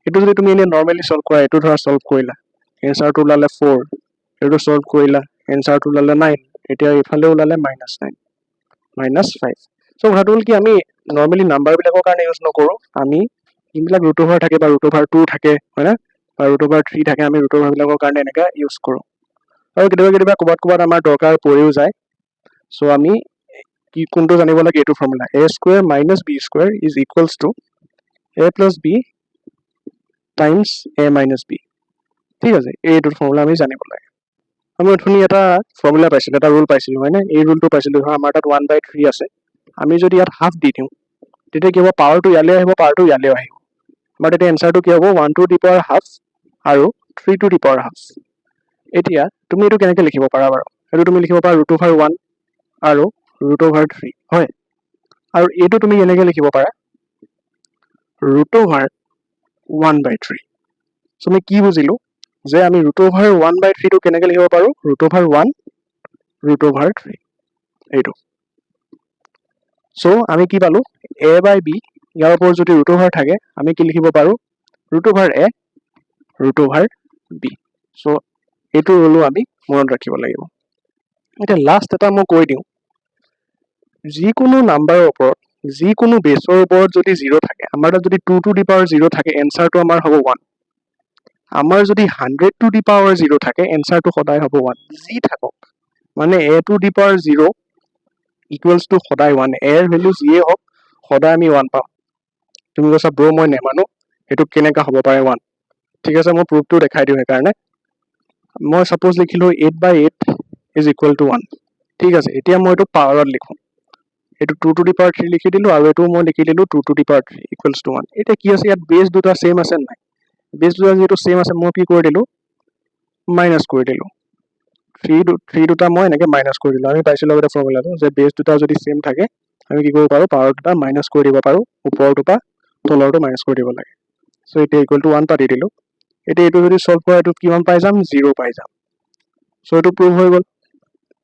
এইটো যদি তুমি এনে নৰ্মেলি সলভ কৰা, এইটো ধৰা সলভ কৰিলা, এনসাৰটো ওলালে 4, এইটো সলভ কৰিলা, এনসাৰটো ওলালে 9, এতিয়া ইফালে ওলালে -9 -5। সো কথাটো হ'ল কি আমি নৰ্মেলি নাম্বাৰবিলাকৰ কাৰণে ইউজ নকৰোঁ, আমি যোনবিলাক ৰুট অভাৰ থাকে বা ৰুট অভাৰ 2 থাকে হয় না, বা ৰুট অভাৰ 3 থাকে, আমি ৰুট অভাৰবিলাকৰ কাৰণে এনেকৈ ইউজ কৰোঁ। আৰু কেতিয়াবা ক'ৰবাত আমাৰ দৰকাৰ পৰিও যায়, সো আমি কি কোনটো জানিব লাগে, এইটো formula a square minus b square is equals to a plus b times a minus b। ঠিক আছে, এইটো ফৰ্মুলা আমি জানিব লাগে। আমি অথনি এটা ফৰ্মুলা পাইছিলোঁ, এটা ৰুল পাইছিলোঁ হয়নে, এই ৰুলটো পাইছিলোঁ ধৰা আমাৰ তাত 1/3 আছে, আমি যদি ইয়াত হাফ দি দিওঁ তেতিয়া কি হ'ব, পাৱাৰটো ইয়ালৈ আহিব, পাৱাৰটো ইয়ালৈ আহিব, আমাৰ তেতিয়া এনচাৰটো কি হ'ব 1 টু দি পাৱাৰ হাফ আৰু 3 টু দি পাৱাৰ হাফ। এতিয়া তুমি এইটো কেনেকৈ লিখিব পাৰা বাৰু, এইটো তুমি লিখিব পাৰা ৰুট অভাৰ 1 আৰু ৰুট অভাৰ 3 হয়, আৰু এইটো তুমি কেনেকৈ লিখিব পাৰা ৰুট অভাৰ 1/3। চ' আমি কি বুজিলোঁ যে আমি ৰুট অভাৰ 1/3 টো কেনেকৈ লিখিব পাৰোঁ, ৰুট অভাৰ 1 ৰুট অভাৰ 3 এইটো। চ' আমি কি পালোঁ, a বাই b ইয়াৰ ওপৰত যদি ৰুট অভাৰ থাকে আমি কি লিখিব পাৰোঁ, root over a root over b। চ' এইটো ৰুলো আমি মনত ৰাখিব লাগিব। এতিয়া লাষ্ট এটা মই কৈ দিওঁ, যিকোনো নাম্বাৰৰ ওপৰত, যিকোনো বেছৰ ওপৰত যদি 0 থাকে, আমাৰ তাত যদি 2 টু দি পাৱাৰ 0 থাকে, এনচাৰটো আমাৰ হ'ব 1। আমাৰ যদি 100 টু দি পাৱাৰ 0 থাকে, এনচাৰটো সদায় হ'ব 1, যি থাকক, মানে a to the power 0 equals to সদায় 1, এৰ ভেলু যিয়ে হওক সদায় আমি 1 পাম। তুমি কৈছা ব্ৰ মই নেমানো, সেইটো কেনেকুৱা হ'ব পাৰে 1, ঠিক আছে মই প্ৰুফটো দেখাই দিওঁ। সেইকাৰণে মই ছাপোজ লিখিলোঁ 8/8 ইজ ইকুৱেল টু 1, ঠিক আছে। এতিয়া মই এইটো পাৱাৰত লিখোঁ, এইটো 2 টু দি পাৱাৰ 3 লিখি দিলোঁ, আৰু এইটো মই লিখি দিলোঁ 2 to the power 3 equals to 1। এতিয়া কি আছে, ইয়াত বেছ দুটা ছেম আছে নাই, বেছ দুটা যিহেতু ছেম আছে, মই কি কৰি দিলোঁ, মাইনাছ কৰি দিলোঁ, 3 দুটা মই এনেকৈ মাইনাছ কৰি দিলোঁ। আমি পাইছিলোঁ আগতে ফৰ্মুলাটো যে বেছ দুটা যদি ছেম থাকে আমি কি কৰিব পাৰোঁ, পাৱাৰ দুটা মাইনাছ কৰি দিব পাৰোঁ, ওপৰটো পৰা তলৰটো মাইনাছ কৰি দিব লাগে। চ' এতিয়া ইকুৱেল টু 1 পাতি দিলোঁ। এতিয়া এইটো যদি চল্ভ কৰা, এইটো কিমান পাই যাম, 0 পাই যাম। চ' এইটো প্ৰুভ হৈ গ'ল,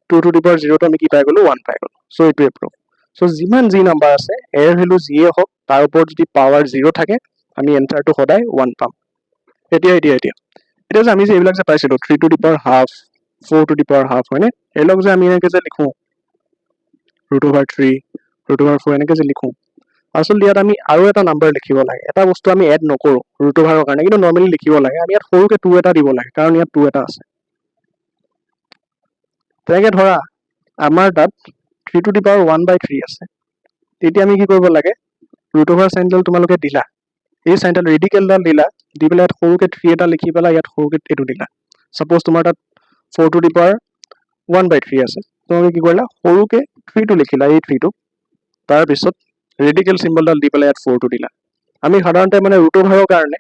2 টু দি পাৱাৰ 0টো আমি কি পাই গ'লোঁ, 1 পাই গ'লোঁ। চ' এইটোৱে প্ৰুভ। চ' যিমান যি নাম্বাৰ আছে, এৰ ভেলু যিয়ে হওক, তাৰ ওপৰত যদি পাৱাৰ 0 থাকে আমি এনচাৰটো সদায় 1 পাম। এতিয়া যে আমি যে এইবিলাক যে পাইছিলোঁ 3 to the power half, 4 to the power half হয়নে, এইবিলাক যে আমি এনেকৈ যে লিখোঁ ৰুট অভাৰ 3 ৰুট অভাৰ 4 এনেকৈ যে লিখোঁ, আচলতে ইয়াত আমি আৰু এটা নাম্বাৰ লিখিব লাগে, এটা বস্তু আমি এড নকৰোঁ ৰুট অভাৰৰ কাৰণে, কিন্তু নৰ্মেলি লিখিব লাগে, আমি ইয়াত সৰুকৈ 2 এটা দিব লাগে, কাৰণ ইয়াত 2 এটা আছে। তেনেকৈ ধৰা আমাৰ তাত 3 টু দি পাৱাৰ 1/3 আছে, তেতিয়া আমি কি কৰিব লাগে, ৰুট অভাৰ চাইনডাল তোমালোকে দিলা, এই চাইনডাল ৰেডিকেলডাল দিলা, দি পেলাই ইয়াত সৰুকৈ 3 এটা লিখি পেলাই ইয়াত সৰুকৈ এইটো দিলা। ছাপ'জ তোমাৰ তাত 4 টু দি পাৱাৰ 1/3 আছে, তোমালোকে কি কৰিলা, সৰুকৈ 3টো লিখিলা, এই 3টো, তাৰপিছত ৰেডিকেল চিম্বলডাল দি পেলাই ইয়াত 4টো দিলা। আমি সাধাৰণতে মানে ৰুট অভাৰৰ কাৰণে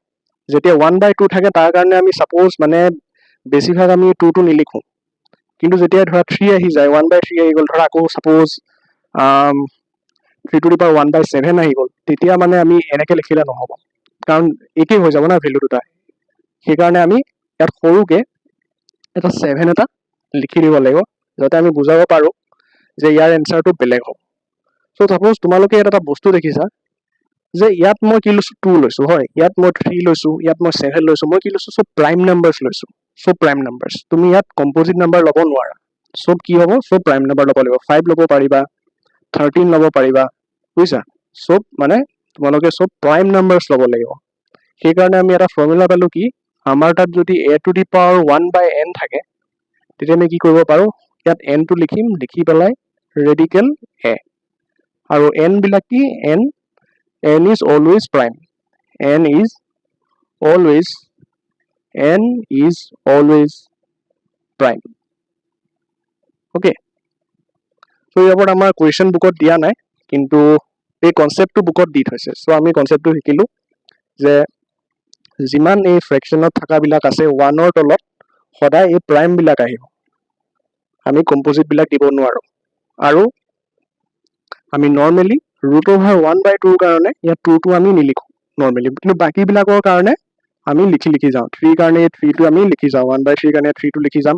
যেতিয়া 1/2 থাকে তাৰ কাৰণে আমি ছাপ'জ মানে বেছিভাগ আমি 2টো নিলিখোঁ, কিন্তু যেতিয়া ধৰা 3 আহি যায়, 1/3 আহি গ'ল, ধৰা আকৌ ছাপ'জ 3 টু দি পাৱাৰ 1/7 আহি গ'ল, তেতিয়া মানে আমি এনেকৈ লিখিলে নহ'ব, কাৰণ একেই হৈ যাব না ভেলু দুটা। সেইকাৰণে আমি ইয়াত সৰুকৈ এটা 7 এটা লিখি দিব লাগিব, যাতে আমি বুজাব পাৰোঁ যে ইয়াৰ এনচাৰটো বেলেগ হ'ব। চ' ছাপ'জ তোমালোকে ইয়াত এটা বস্তু দেখিছা যে ইয়াত মই কি লৈছোঁ, 2 লৈছোঁ হয়, ইয়াত মই 3 লৈছোঁ, ইয়াত মই 7 লৈছোঁ, মই কি লৈছোঁ, চব প্ৰাইম নাম্বাৰ্ছ লৈছোঁ, চব প্ৰাইম নাম্বাৰ্ছ। তুমি ইয়াত কম্পজিট নাম্বাৰ ল'ব নোৱাৰা, চব কি হ'ব, চব প্ৰাইম নাম্বাৰ ল'ব লাগিব। 5 ল'ব পাৰিবা, 13 ল'ব পাৰিবা, বুজিছা, চব মানে তোমালোকে চব প্ৰাইম নাম্বাৰ্ছ ল'ব লাগিব। সেইকাৰণে আমি এটা ফৰ্মুলা পালোঁ কি, আমাৰ তাত যদি a to the power 1/n থাকে, তেতিয়া আমি কি কৰিব পাৰোঁ, ইয়াত nটো লিখিম, লিখি পেলাই ৰেডিকেল a, আৰু n বিলাক কি, n is always prime, n is always prime. Okay, so' ইয়াৰ ওপৰত আমাৰ কুৱেশ্যন বুকত দিয়া নাই, কিন্তু এই কনচেপ্টটো বুকত দি থৈছে। চ' আমি কনচেপ্টটো শিকিলোঁ যে যিমান এই ফ্ৰেকশ্যনত থকাবিলাক আছে 1ৰ তলত সদায় এই প্ৰাইমবিলাক আহিব, আমি কম্পজিটবিলাক দিব নোৱাৰোঁ। আৰু আমি নৰ্মেলি ৰুট অভাৰ 1/2 কাৰণে ইয়াত 2টো আমি নিলিখোঁ নৰ্মেলি, কিন্তু বাকীবিলাকৰ কাৰণে আমি লিখি যাওঁ। 3 কাৰণে 3টো আমি লিখি যাওঁ, 1/3 কাৰণে 3টো লিখি যাম,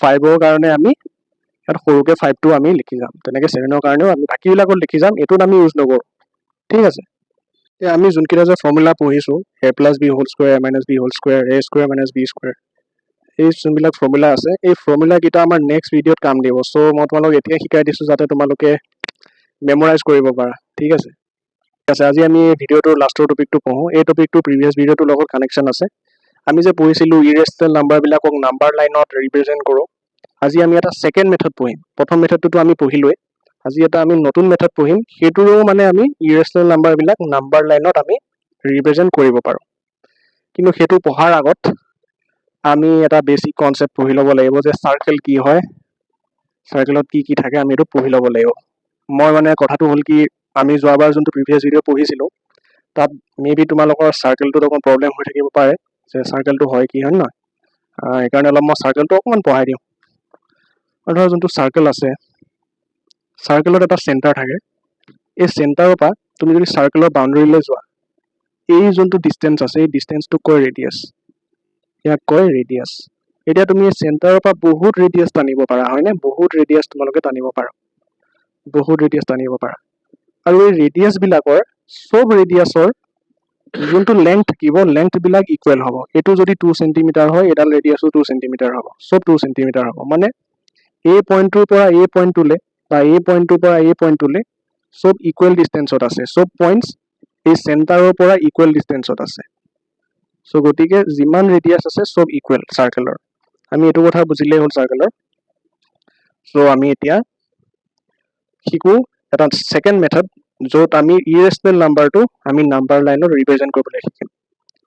5ৰ কাৰণে আমি ইয়াত সৰুকৈ 5টো আমি লিখি যাম, তেনেকৈ 7ৰ কাৰণেও আমি বাকীবিলাকত লিখি যাম, এইটোত আমি ইউজ নকৰোঁ। ঠিক আছে। আমি যোনকেইটা যে ফৰ্মুলা পঢ়িছোঁ a plus B whole square a minus B whole square a square minus B square এই যোনবিলাক ফৰ্মুলা আছে এই ফৰ্মুলাকেইটা আমাৰ নেক্সট ভিডিঅ'ত কাম দিব চ' মই তোমালোকক এতিয়া শিকাই দিছোঁ যাতে তোমালোকে মেমৰাইজ কৰিব পাৰা ঠিক আছে আজি আমি ভিডিঅ'টোৰ লাষ্টৰ টপিকটো পঢ়োঁ এই টপিকটো প্ৰিভিয়াছ ভিডিঅ'টোৰ লগত কানেকশ্যন আছে আমি যে পঢ়িছিলোঁ ইৰেচনেল নাম্বাৰবিলাকক নাম্বাৰ লাইনত ৰিপ্ৰেজেণ্ট কৰোঁ আজি আমি এটা ছেকেণ্ড মেথড পঢ়িম প্ৰথম মেথডটোতো আমি পঢ়িলোৱেই আজি এটা আমি নতুন মেথড পঢ়িম সেইটোৰো মানে আমি ইৰেচনেল নাম্বাৰবিলাক নাম্বাৰ লাইনত আমি ৰিপ্ৰেজেণ্ট কৰিব পাৰোঁ কিন্তু সেইটো পঢ়াৰ আগত আমি এটা বেছিক কনচেপ্ট পঢ়ি ল'ব লাগিব যে চাৰ্কেল কি হয় চাৰ্কেলত কি কি থাকে আমি এইটো পঢ়ি ল'ব লাগিব মই মানে কথাটো হ'ল কি আমি যোৱাবাৰ যোনটো প্ৰিভিয়াছ ভিডিঅ' পঢ়িছিলোঁ তাত মেবি তোমালোকৰ চাৰ্কেলটোত অকণ প্ৰব্লেম হৈ থাকিব পাৰে যে চাৰ্কেলটো হয় কি হয় নহয় সেইকাৰণে অলপ মই চাৰ্কেলটো অকণমান পঢ়াই দিওঁ আৰু ধৰা যোনটো চাৰ্কেল আছে চাৰ্কেলত এটা চেণ্টাৰ থাকে এই চেণ্টাৰৰ পৰা তুমি যদি চাৰ্কেলৰ বাউণ্ডেৰীলৈ যোৱা এই যোনটো ডিষ্টেঞ্চ আছে এই ডিষ্টেঞ্চটোক কয় ৰেডিয়াছ ইয়াক কয় ৰেডিয়াছ এতিয়া তুমি এই চেণ্টাৰৰ পৰা বহুত ৰেডিয়াছ টানিব পাৰা হয়নে বহুত ৰেডিয়াছ তোমালোকে টানিব পাৰা আৰু এই ৰেডিয়াছবিলাকৰ চব ৰেডিয়াছৰ যোনটো লেংথ থাকিব লেংথবিলাক ইকুৱেল হ'ব এইটো যদি 2 চেণ্টিমিটাৰ হয় এডাল ৰেডিয়াছো 2 চেণ্টিমিটাৰ হ'ব চব 2 চেণ্টিমিটাৰ হ'ব মানে এই পইণ্টটোৰ পৰা এই পইণ্টটোলৈ বা এই পইণ্টটোৰ পৰা এই পইণ্টটোলৈ চব ইকুৱেল ডিষ্টেঞ্চত আছে চব পইণ্টছ এই চেণ্টাৰৰ পৰা ইকুৱেল ডিষ্টেঞ্চত আছে চ' গতিকে যিমান ৰেডিয়াছ আছে চব ইকুৱেল চাৰ্কেলৰ আমি এইটো কথা বুজিলেই হ'ল চাৰ্কেলৰ চ' আমি এতিয়া শিকোঁ এটা ছেকেণ্ড মেথড য'ত আমি ইৰেচনেল নাম্বাৰটো আমি নাম্বাৰ লাইনত ৰিপ্ৰেজেণ্ট কৰিবলৈ শিকিম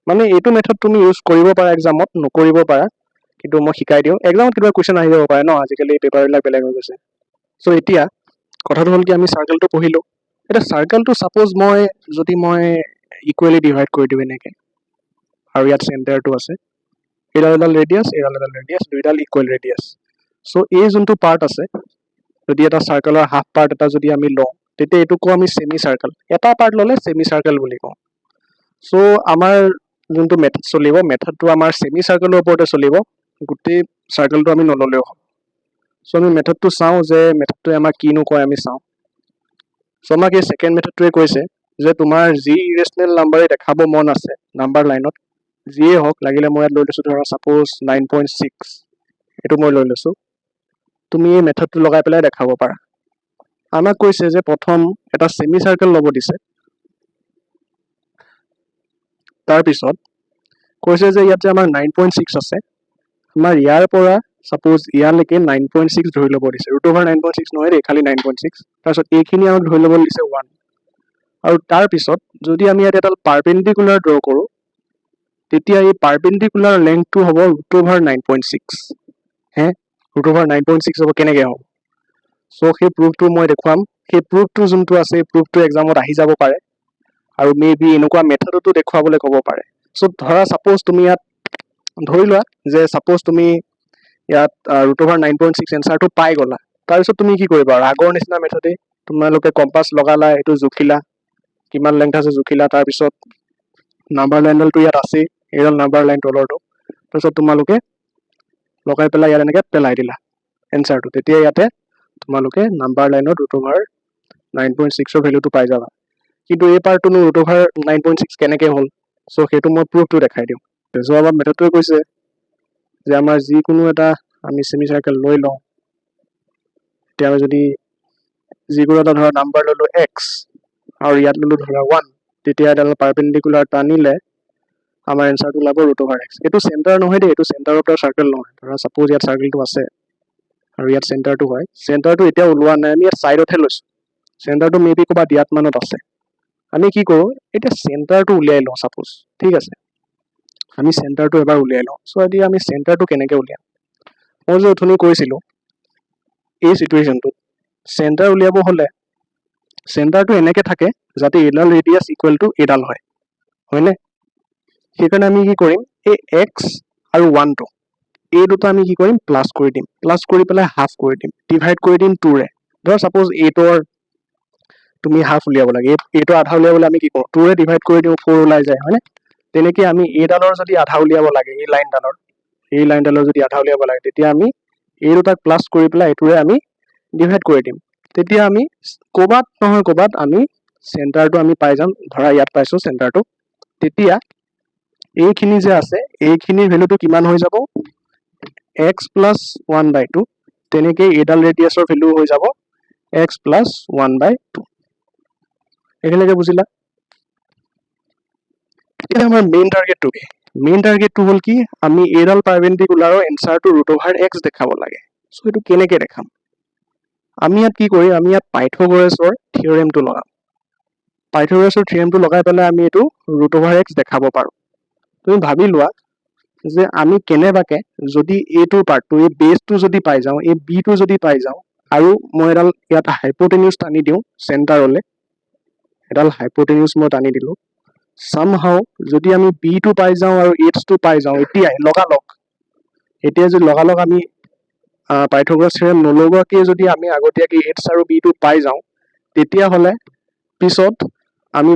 মানে এইটো মেথড তুমি ইউজ কৰিব পাৰা এক্সামত নকৰিব পাৰা কিন্তু মই শিকাই দিওঁ এক্সামত কিবা কুৱেশ্যন আহি যাব পাৰে ন আজিকালি পেপাৰবিলাক বেলেগ হৈ গৈছে চ' এতিয়া কথাটো হ'ল কি আমি চাৰ্কেলটো পঢ়িলোঁ এতিয়া চাৰ্কেলটো ছাপ'জ মই ইকুৱেলি ডিভাইড কৰি দিওঁ এনেকৈ আৰু ইয়াত চেণ্টাৰটো আছে এডাল ৰেডিয়াছ দুইডাল ইকুৱেল ৰেডিয়াছ চ' এই যোনটো পাৰ্ট আছে যদি এটা চাৰ্কেলৰ হাফ পাৰ্ট এটা যদি আমি লওঁ তেতিয়া এইটো কওঁ আমি ছেমি চাৰ্কেল এটা পাৰ্ট ল'লে ছেমি চাৰ্কেল বুলি কওঁ চ' আমাৰ যোনটো মেথড চলিব মেথডটো আমাৰ ছেমি চাৰ্কেলৰ ওপৰতে চলিব গোটেই চাৰ্কেলটো আমি নল'লেও হ'ব চ' আমি মেথডটো চাওঁ যে মেথডটোৱে আমাক কিনো কয় আমি চাওঁ চ' আমাক এই ছেকেণ্ড মেথডটোৱে কৈছে যে তোমাৰ যি ইৰেচনেল নাম্বাৰে দেখাব মন আছে নাম্বাৰ লাইনত যিয়ে হওক লাগিলে মই ইয়াত লৈ লৈছোঁ ধৰা ছাপ'জ 9.6 এইটো মই লৈ লৈছোঁ তুমি এই মেথডটো লগাই পেলাই দেখাব পাৰা আমাক কৈছে যে প্ৰথম এটা ছেমি চাৰ্কেল ল'ব দিছে তাৰপিছত কৈছে যে ইয়াত যে আমাৰ 9.6 আছে আমাৰ ইয়াৰ পৰা ছাপ'জ ইয়ালৈকে 9.6 ধৰি ল'ব দিছে ৰুট অভাৰ 9.6 নহয় দেই খালি 9.6 তাৰপিছত এইখিনি আমাক ধৰি ল'ব দিছে 1 আৰু তাৰপিছত যদি আমি ইয়াত এডাল পাৰ্পেণ্ডিকুলাৰ ড্ৰ কৰোঁ তেতিয়া এই পাৰ্পেণ্ডিকুলাৰ লেংথটো হ'ব ৰুট অভাৰ 9.6 ৰুট অভাৰ 9.6 হ'ব কেনেকৈ হ'ব চ' সেই প্ৰুফটো মই দেখুৱাম সেই প্ৰুফটো যোনটো আছে এই প্ৰুফটো এক্সামত আহি যাব পাৰে আৰু মে বি এনেকুৱা মেথডতো দেখুৱাবলৈ ক'ব পাৰে চ' ধৰা ছাপ'জ তুমি ইয়াত ধৰি লোৱা যে ছাপ'জ তুমি ইয়াত ৰুট অভাৰ 9.6 এনচাৰটো পাই গ'লা তাৰপিছত তুমি কি কৰিবা আৰু আগৰ নিচিনা মেথডেই তোমালোকে কম্পাছ লগালা এইটো জুখিলা কিমান লেংথ আছে জুখিলা তাৰপিছত নাম্বাৰ লাইনডালটো ইয়াত আছেই এইডাল নাম্বাৰ লাইন তলৰটো তাৰপিছত তোমালোকে লগাই পেলাই ইয়াত এনেকৈ পেলাই দিলা এনচাৰটো তেতিয়া ইয়াতে তোমালোকে নাম্বাৰ লাইনত ৰুট অভাৰ 9.6ৰ ভেলুটো পাই যাবা কিন্তু এই পাৰ্টটোনো ৰুট অভাৰ 9.6 কেনেকৈ হ'ল চ' সেইটো মই প্ৰুফটো দেখাই দিওঁ চ' আমাৰ মেথডটোৱে কৈছে যে আমাৰ যিকোনো এটা আমি ছেমি চাৰ্কেল লৈ লওঁ এতিয়া আমি যদি যিকোনো এটা ধৰা নাম্বাৰ ল'লোঁ x আৰু ইয়াত ল'লোঁ ধৰা 1 তেতিয়া এডাল পাৰ্পেণ্ডিকুলাৰ টানিলে আমাৰ এনচাৰটো ওলাব ৰুট অভাৰ x এইটো চেণ্টাৰ নহয় দেই এইটো চেণ্টাৰৰ পৰা চাৰ্কেল নহয় ধৰা ছাপ'জ ইয়াত চাৰ্কেলটো আছে আৰু ইয়াত চেণ্টাৰটো হয় চেণ্টাৰটো এতিয়া ওলোৱা নাই আমি ইয়াত ছাইডতহে লৈছোঁ চেণ্টাৰটো মে বি ক'ৰবাত ইয়াত মানত আছে আমি কি কৰোঁ এতিয়া চেণ্টাৰটো উলিয়াই লওঁ ছাপ'জ ঠিক আছে আমি চেণ্টাৰটো এবাৰ উলিয়াই লওঁ চ' এতিয়া আমি চেণ্টাৰটো কেনেকৈ উলিয়াম মই যে অথনি কৈছিলোঁ এই চিটুৱেশ্যনটোত চেণ্টাৰ উলিয়াব হ'লে চেণ্টাৰটো এনেকৈ থাকে যাতে এডাল ৰেডিয়াছ ইকুৱেল টু এডাল হয়নে সেইকাৰণে আমি কি কৰিম এই এক্স আৰু 1টো এই দুটা আমি কি কৰিম প্লাছ কৰি দিম প্লাছ কৰি পেলাই হাফ কৰি দিম ডিভাইড কৰি দিম 2ৰে ধৰ ছাপ'জ এইটোৰ তুমি হাফ উলিয়াব লাগে এইটো আধা উলিয়াবলৈ আমি কি কৰোঁ 2ৰে ডিভাইড কৰি দিওঁ 4 ওলাই যায় হয়নে তেনেকৈ আমি এইডালৰ যদি আধা উলিয়াব লাগে এই লাইনডালৰ যদি আধা উলিয়াব লাগে তেতিয়া আমি এই দুটাক প্লাছ কৰি পেলাই এইটোৰে আমি ডিভাইড কৰি দিম তেতিয়া আমি ক'ৰবাত নহয় ক'ৰবাত আমি চেণ্টাৰটো আমি পাই যাম, ধৰা ইয়াত পাইছোঁ চেণ্টাৰটো। তেতিয়া এইখিনি যে আছে এইখিনিৰ ভেলুটো কিমান হৈ যাব, x প্লাছ 1/2। তেনেকৈ এইডাল ৰেডিয়াছৰ ভেলু হৈ যাব x প্লাছ 1/2। এইখিনিলৈকে বুজিলা? এতিয়া আমাৰ মেইন টাৰ্গেটটো কি? মেইন টাৰ্গেটটো হ'ল কি, আমি এইডাল পাৰপেণ্ডিকুলাৰৰ এনচাৰটো √x দেখাব লাগে। চ' এইটো কেনেকৈ দেখাম? আমি ইয়াত কি কৰিম, আমি ইয়াত পাইথাগোৰাছৰ থিয়ৰেমটো লগাম। পাইথাগোৰাছৰ থিয়ৰেমটো লগাই পেলাই আমি এইটো √x দেখাব পাৰোঁ। তুমি ভাবি লোৱা যে আমি কেনেবাকে যদি এইটোৰ পাৰ্টটো, এই বেছটো যদি পাই যাওঁ, এই বিটো যদি পাই যাওঁ, আৰু মই এডাল ইয়াত হাইপোটেনিউজ টানি দিওঁ চেণ্টাৰলৈ, এডাল হাইপোটেনিউজ মই টানি দিলোঁ, সামহাও যদি আমি বিটো পাই যাওঁ আৰু এইচটো পাই যাওঁ, এতিয়া যদি লগালগ আমি পাইথাগোৰাছ থিয়ৰেম নলগোৱাকৈ যদি আমি আগতীয়াকৈ এইচ আৰু বিটো পাই যাওঁ, তেতিয়াহ'লে পিছত আমি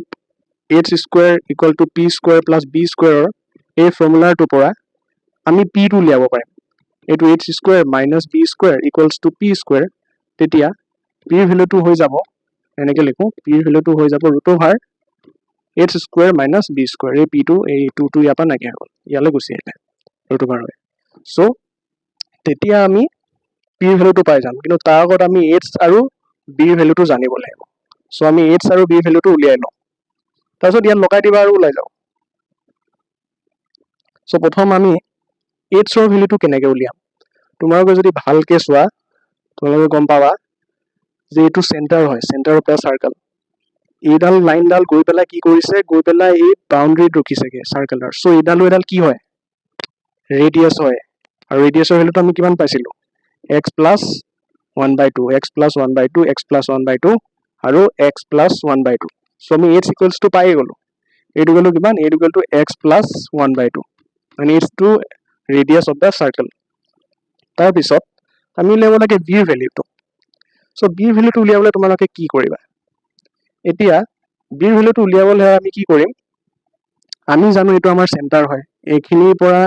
H square equal to P square plus B স্কুৱেৰৰ এই ফৰ্মুলাটোৰ পৰা আমি পিটো উলিয়াব পাৰিম। এইটো H square minus B square equals to P square. তেতিয়া পিৰ ভেলুটো হৈ যাব, এনেকৈ লিখোঁ, পিৰ ভেলুটো হৈ যাব √H square minus B square. এই পিটো এই টুটো ইয়াৰ পৰা নাইকিয়া হৈ গ'ল, ইয়ালৈ গুচি আহিলে √। চ' তেতিয়া আমি পিৰ ভেলুটো পাই যাম, কিন্তু তাৰ আগত আমি এইচ আৰু বিৰ ভেলুটো জানিব লাগিব। চ' আমি এইচ আৰু বিৰ ভেলুটো উলিয়াই লওঁ, তাৰপিছত ইয়াত লগাই দিবা আৰু ওলাই যাওঁ। চ' প্ৰথম আমি এইচৰ ভেলুটো কেনেকৈ উলিয়াম? তোমালোকে যদি ভালকৈ চোৱা তোমালোকে গম পাবা যে এইটো চেণ্টাৰ হয়, চেণ্টাৰ অফ দ্য চাৰ্কল। এইডাল লাইনডাল গৈ পেলাই কি কৰিছে, গৈ পেলাই এই বাউণ্ডেৰীত ৰখিছেগে চাৰ্কলডাল। চ' এইডালো এডাল কি হয়, ৰেডিয়াছ হয়। আৰু ৰেডিয়াছৰ ভেলুটো আমি কিমান পাইছিলোঁ, x plus 1/2, x plus 1/2, x plus 1/2 আৰু x প্লাছ 1/2। চ' আমি এইচ ইকুৱেলছটো পাই গ'লোঁ। এইটো গ'লোঁ কিমান, এইটো গ'লটো x প্লাছ 1/2, মানে এইচটো ৰেডিয়াছ অফ দ্য চাৰ্কল। তাৰপিছত আমি উলিয়াব লাগে বিৰ ভেলুটো। চ' বিৰ ভেলুটো উলিয়াবলৈ তোমালোকে কি কৰিবা? এতিয়া বিৰ ভেলুটো উলিয়াবলৈ আমি কি কৰিম, আমি জানো এইটো আমাৰ চেণ্টাৰ হয়, এইখিনিৰ পৰা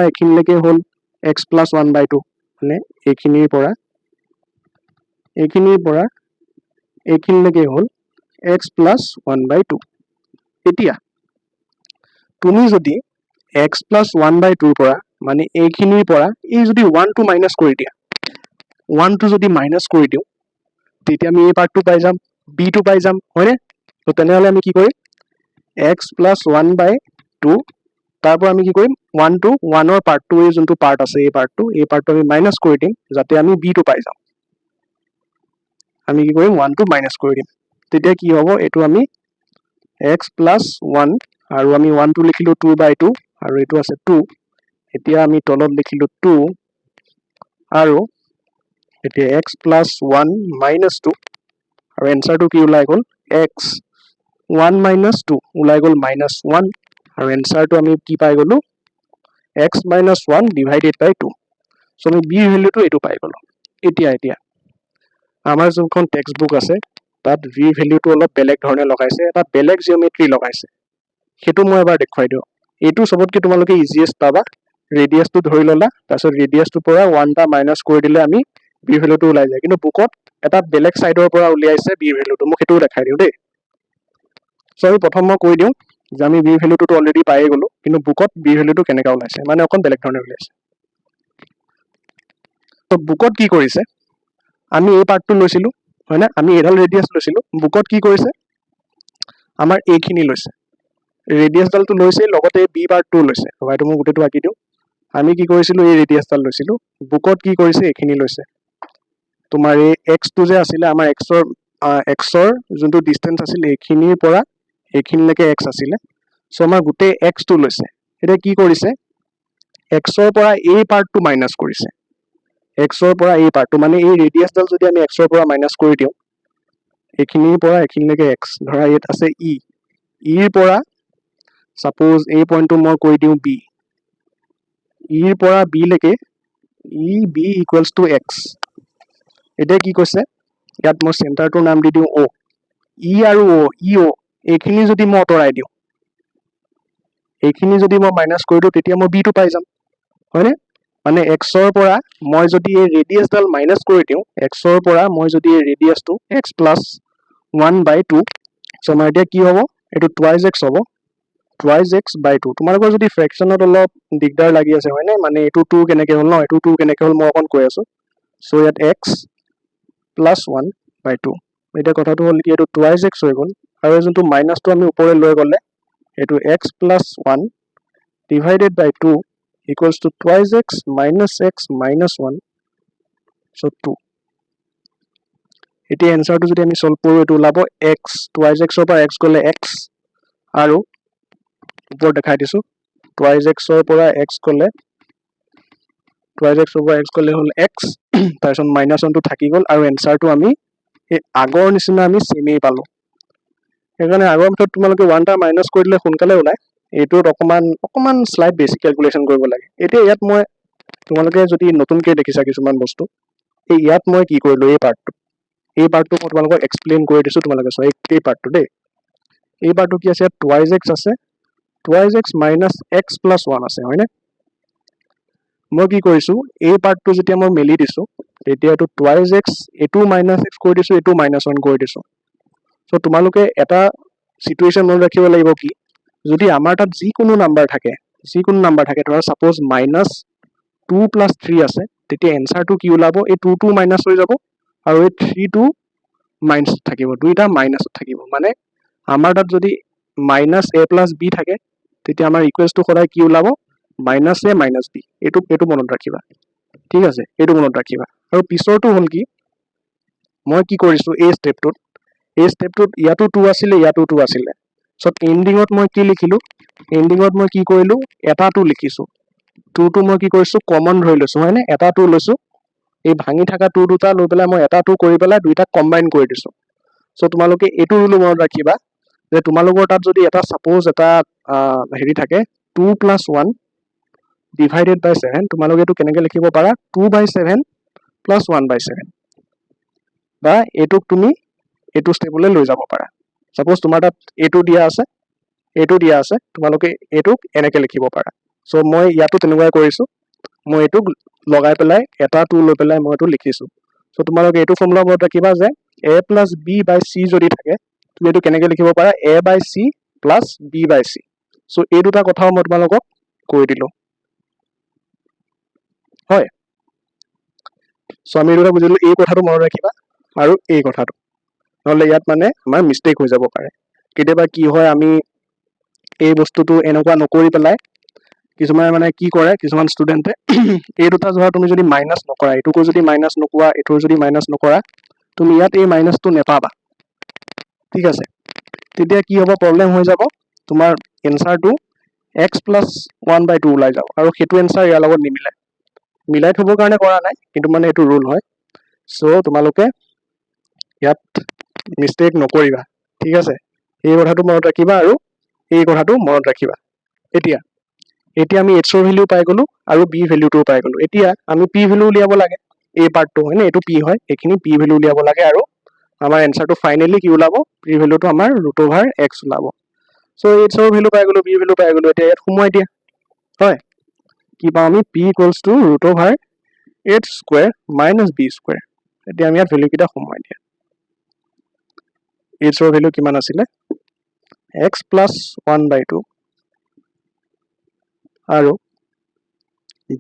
এইখিনিলৈকে হ'ল x প্লাছ 1/2, মানে এইখিনিৰ পৰা এইখিনিলৈকে হ'ল x প্লাছ 1/2। এতিয়া তুমি যদি x প্লাছ 1/2ৰ পৰা, মানে এইখিনিৰ পৰা এই যদি 1টো মাইনাছ কৰি দিয়া, 1টো যদি মাইনাছ কৰি দিওঁ, তেতিয়া আমি এই পাৰ্টটো পাই যাম, বিটো পাই যাম, হয়নে? তো তেনেহ'লে আমি কি কৰিম, x প্লাছ 1/2, তাৰ পৰা আমি কি কৰিম, 1ৰ পাৰ্টটো, এই যোনটো পাৰ্ট আছে এই পাৰ্টটো আমি মাইনাছ কৰি দিম, যাতে আমি বিটো পাই যাওঁ। আমি কি কৰিম, 1টো মাইনাছ কৰি দিম। তেতিয়া কি হ'ব, এইটো আমি x প্লাছ 1, আৰু আমি 1টো লিখিলোঁ 2/2, আৰু এইটো আছে 2। এতিয়া আমি তলত লিখিলোঁ 2, আৰু এতিয়া x প্লাছ 1 মাইনাছ 2, আৰু এনচাৰটো কি ওলাই গ'ল, x 1 মাইনাছ 2 ওলাই গ'ল -1, আৰু এনচাৰটো আমি কি পাই গ'লোঁ, x মাইনাছ 1 ডিভাইডেড বাই 2। চ' আমি বিৰ ভেলুটো এইটো পাই গ'লোঁ। এতিয়া আমাৰ যোনখন টেক্সট বুক আছে তাত বিৰ ভেলুটো অলপ বেলেগ ধৰণে লগাইছে, এটা বেলেগ জিঅ'মেট্ৰি লগাইছে, সেইটো মই এবাৰ দেখুৱাই দিওঁ। এইটো চবতকৈ তোমালোকে ইজিয়েষ্ট পাবা। ৰেডিয়াছটো ধৰি ল'লা, তাৰপিছত ৰেডিয়াছটোৰ পৰা 1টা মাইনাছ কৰি দিলে আমি বিৰ ভেলুটো ওলাই যায়। কিন্তু বুকত এটা বেলেগ ছাইডৰ পৰা উলিয়াইছে বিৰ ভেলুটো, মোক সেইটোও দেখাই দিওঁ দেই। চ' আমি প্ৰথম মই কৈ দিওঁ যে আমি বিৰ ভেলুটোতো অলৰেডি পায়ে গ'লোঁ, কিন্তু বুকত বিৰ ভেলুটো কেনেকৈ ওলাইছে, মানে অকণ বেলেগ ধৰণে ওলাইছে। ত' বুকত কি কৰিছে, আমি এই পাৰ্টটো লৈছিলোঁ, হয়নে? আমি এইডাল ৰেডিয়াছ লৈছিলোঁ, বুকত কি কৰিছে, আমাৰ এইখিনি লৈছে, ৰেডিয়াছডালটো লৈছেই, লগতে এই বি পাৰ্টটোও লৈছে। এইটো মই গোটেইটো আঁকি দিওঁ। আমি কি কৰিছিলোঁ, এই ৰেডিয়াছডাল লৈছিলোঁ, বুকত কি কৰিছে, এইখিনি লৈছে। তোমাৰ এই এক্সটো যে আছিলে, আমাৰ এক্সৰ যোনটো ডিষ্টেঞ্চ আছিলে এইখিনিৰ পৰা এইখিনিলৈকে এক্স আছিলে, চ' আমাৰ গোটেই এক্সটো লৈছে। এতিয়া কি কৰিছে, এক্সৰ পৰা এই পাৰ্টটো মাইনাছ কৰিছে, এক্সৰ পৰা এই পাৰ্টটো, মানে এই ৰেডিয়াছডাল যদি আমি এক্সৰ পৰা মাইনাছ কৰি দিওঁ, এইখিনিৰ পৰা এইখিনিলৈকে এক্স, ধৰা ইয়াত আছে ইৰ পৰা ছাপ'জ এই পইণ্টটো মই কৈ দিওঁ বি, ইৰ পৰা বিলৈকে বি ইকুৱেলছ টু এক্স। এতিয়া কি কৈছে, ইয়াত মই চেণ্টাৰটোৰ নাম দি দিওঁ অ', ই আৰু অ' এইখিনি যদি মই আঁতৰাই দিওঁ, এইখিনি যদি মই মাইনাছ কৰি দিওঁ, তেতিয়া মই বিটো পাই যাম, হয়নে? মানে এক্সৰ পৰা মই যদি এই ৰেডিয়াছডাল মাইনাছ কৰি দিওঁ, এক্সৰ পৰা মই যদি এই ৰেডিয়াছটো x প্লাছ 1/2 সো আমাৰ এতিয়া কি হ'ব এইটো টুৱাইজ এক্স হ'ব টুৱাইজ এক্স বাই 2 তোমালোকৰ যদি ফ্ৰেকশ্যনত অলপ দিগদাৰ লাগি আছে হয়নে মানে এইটো 2 কেনেকৈ হ'ল ন এইটো 2 কেনেকৈ হ'ল মই অকণ কৈ আছোঁ সো ইয়াত এক্স প্লাছ 1 বাই 2 এতিয়া কথাটো হ'ল কি এইটো টুৱাইজ এক্স হৈ গ'ল আৰু যোনটো মাইনাছটো আমি ওপৰলৈ লৈ গ'লে এইটো x plus 1 divided by 2 equals to twice x minus 1 so 2 এতিয়া এনচাৰটো যদি আমি সলভ কৰোঁ এইটো ওলাব এক্স টুৱাইজ এক্সৰ পৰা এক্স গ'লে এক্স আৰু ওপৰত দেখাই দিছোঁ টুৱাইজ এক্সৰ পৰা এক্স গ'লে হ'ল এক্স তাৰপিছত মাইনাছ 1টো থাকি গ'ল আৰু এনচাৰটো আমি এই আগৰ নিচিনা আমি চেমেই পালোঁ সেইকাৰণে আগৰ ভিতৰত তোমালোকে 1টা মাইনাছ কৰি দিলে সোনকালে ওলায় এইটোত অকণমান শ্লাইড বেছিক কেলকুলেশ্যন কৰিব লাগে এতিয়া ইয়াত মই তোমালোকে যদি নতুনকৈ দেখিছা কিছুমান বস্তু ইয়াত মই কি কৰিলোঁ এই পাৰ্টটো মই তোমালোকক এক্সপ্লেইন কৰি দিছোঁ তোমালোকে চোৱা এই পাৰ্টটো দেই এই পাৰ্টটো কি আছে ইয়াত টুৱাইজ এক্স আছে twice x minus x plus 1 আছে হয়নে মই কি কৰিছোঁ এই পাৰ্টটো যেতিয়া মই মেলি দিছোঁ তেতিয়া এইটো টুৱাইজ এক্স এইটো মাইনাছ এক্স কৰি দিছোঁ এইটো মাইনাছ 1 কৰি দিছোঁ চ' তোমালোকে এটা চিটুৱেশ্যন মনত ৰাখিব লাগিব কি যদি আমাৰ তাত যিকোনো নাম্বাৰ থাকে ধৰা ছাপ'জ মাইনাছ 2 প্লাছ 3 আছে তেতিয়া এনচাৰটো কি ওলাব এই 2টো মাইনাছ হৈ যাব আৰু এই 3টো মাইনাছ থাকিব দুইটা মাইনাছত থাকিব মানে আমাৰ তাত যদি মাইনাছ এ প্লাছ বি থাকে তেতিয়া আমাৰ ইকুৱেলছটো সদায় কি ওলাব মাইনাছ এ মাইনাছ বি এইটো মনত ৰাখিবা ঠিক আছে এইটো মনত ৰাখিবা আৰু পিছৰটো হ'ল কি মই কি কৰিছোঁ এই ষ্টেপটোত ইয়াতো 2 আছিলে ইয়াতো 2 আছিলে চ' এণ্ডিঙত মই কি লিখিলোঁ এণ্ডিঙত মই কি কৰিলোঁ এটা 2 লিখিছোঁ 2টো মই কি কৰিছোঁ কমন ধৰি লৈছোঁ হয়নে এটা 2 লৈছোঁ এই ভাঙি থকা 2 দুটা লৈ পেলাই মই এটা 2 কৰি পেলাই দুইটা কম্বাইন কৰি দিছোঁ চ' তোমালোকে এইটো ৰুলো মনত ৰাখিবা যে তোমালোকৰ তাত যদি এটা ছাপ'জ এটা হেৰি থাকে 2 প্লাছ 1 ডিভাইডেড বাই 7 তোমালোকে এইটো কেনেকৈ লিখিব পাৰা 2/7 প্লাছ 1/7 বা এইটোক তুমি এইটো ষ্টেপলৈ লৈ যাব পাৰা ছাপ'জ তোমাৰ তাত এইটো দিয়া আছে তোমালোকে এইটোক এনেকৈ লিখিব পাৰা চ' মই ইয়াতো তেনেকুৱাই কৰিছোঁ মই এইটোক লগাই পেলাই এটা 2 লৈ পেলাই মই এইটো লিখিছোঁ চ' তোমালোকে এইটো ফৰ্মুলা মনত ৰাখিবা যে a plus B by C যদি থাকে তুমি এইটো কেনেকৈ লিখিব পাৰা a by C plus B by C so' এই দুটা কথাও মই তোমালোকক কৈ দিলোঁ হয় চ' আমি এই দুটা বুজিলোঁ এই কথাটো মনত ৰাখিবা আৰু এই কথাটো নহ'লে ইয়াত মানে আমাৰ মিষ্টেক হৈ যাব পাৰে কেতিয়াবা কি হয় আমি এই বস্তুটো এনেকুৱা নকৰি পেলাই কিছুমানে মানে কি কৰে কিছুমান ষ্টুডেণ্টে এই দুটা ধৰা তুমি যদি মাইনাছ নকৰা এইটোকো যদি মাইনাছ নোকোৱা এইটোৰ যদি মাইনাছ নকৰা তুমি ইয়াত এই মাইনাছটো নেপাবা ঠিক আছে তেতিয়া কি হ'ব প্ৰব্লেম হৈ যাব তোমাৰ এনচাৰটো এক্স প্লাছ 1/2 ওলাই যাব আৰু সেইটো এনচাৰ ইয়াৰ লগত নিমিলে মিলাই থ'বৰ কাৰণে কৰা নাই কিন্তু মানে এইটো ৰুল হয় চ' তোমালোকে ইয়াত মিষ্টেক নকৰিবা ঠিক আছে এই কথাটো মনত ৰাখিবা আৰু এই কথাটো মনত ৰাখিবা এতিয়া আমি এইচৰ ভেলিউ পাই গ'লোঁ আৰু বি ভেলিউটোও পাই গ'লোঁ এতিয়া আমি পি ভেলিউ উলিয়াব লাগে এই পাৰ্টটো হয়নে এইটো পি হয় এইখিনি পি ভেলিউ উলিয়াব লাগে আৰু আমাৰ এনচাৰটো ফাইনেলি কি ওলাব পি ভেলিউটো আমাৰ √x ওলাব চ' এইচৰ ভেলিউ পাই গ'লোঁ বি ভেলিউ পাই গ'লোঁ এতিয়া ইয়াত সোমোৱাই দিয়া হয় কি পাওঁ আমি P equals to √h² minus B square এতিয়া আমি ইয়াত ভেলিউকেইটা সোমোৱাই দিয়া এইচৰ ভেলিউ কিমান আছিলে x প্লাছ 1/2 আৰু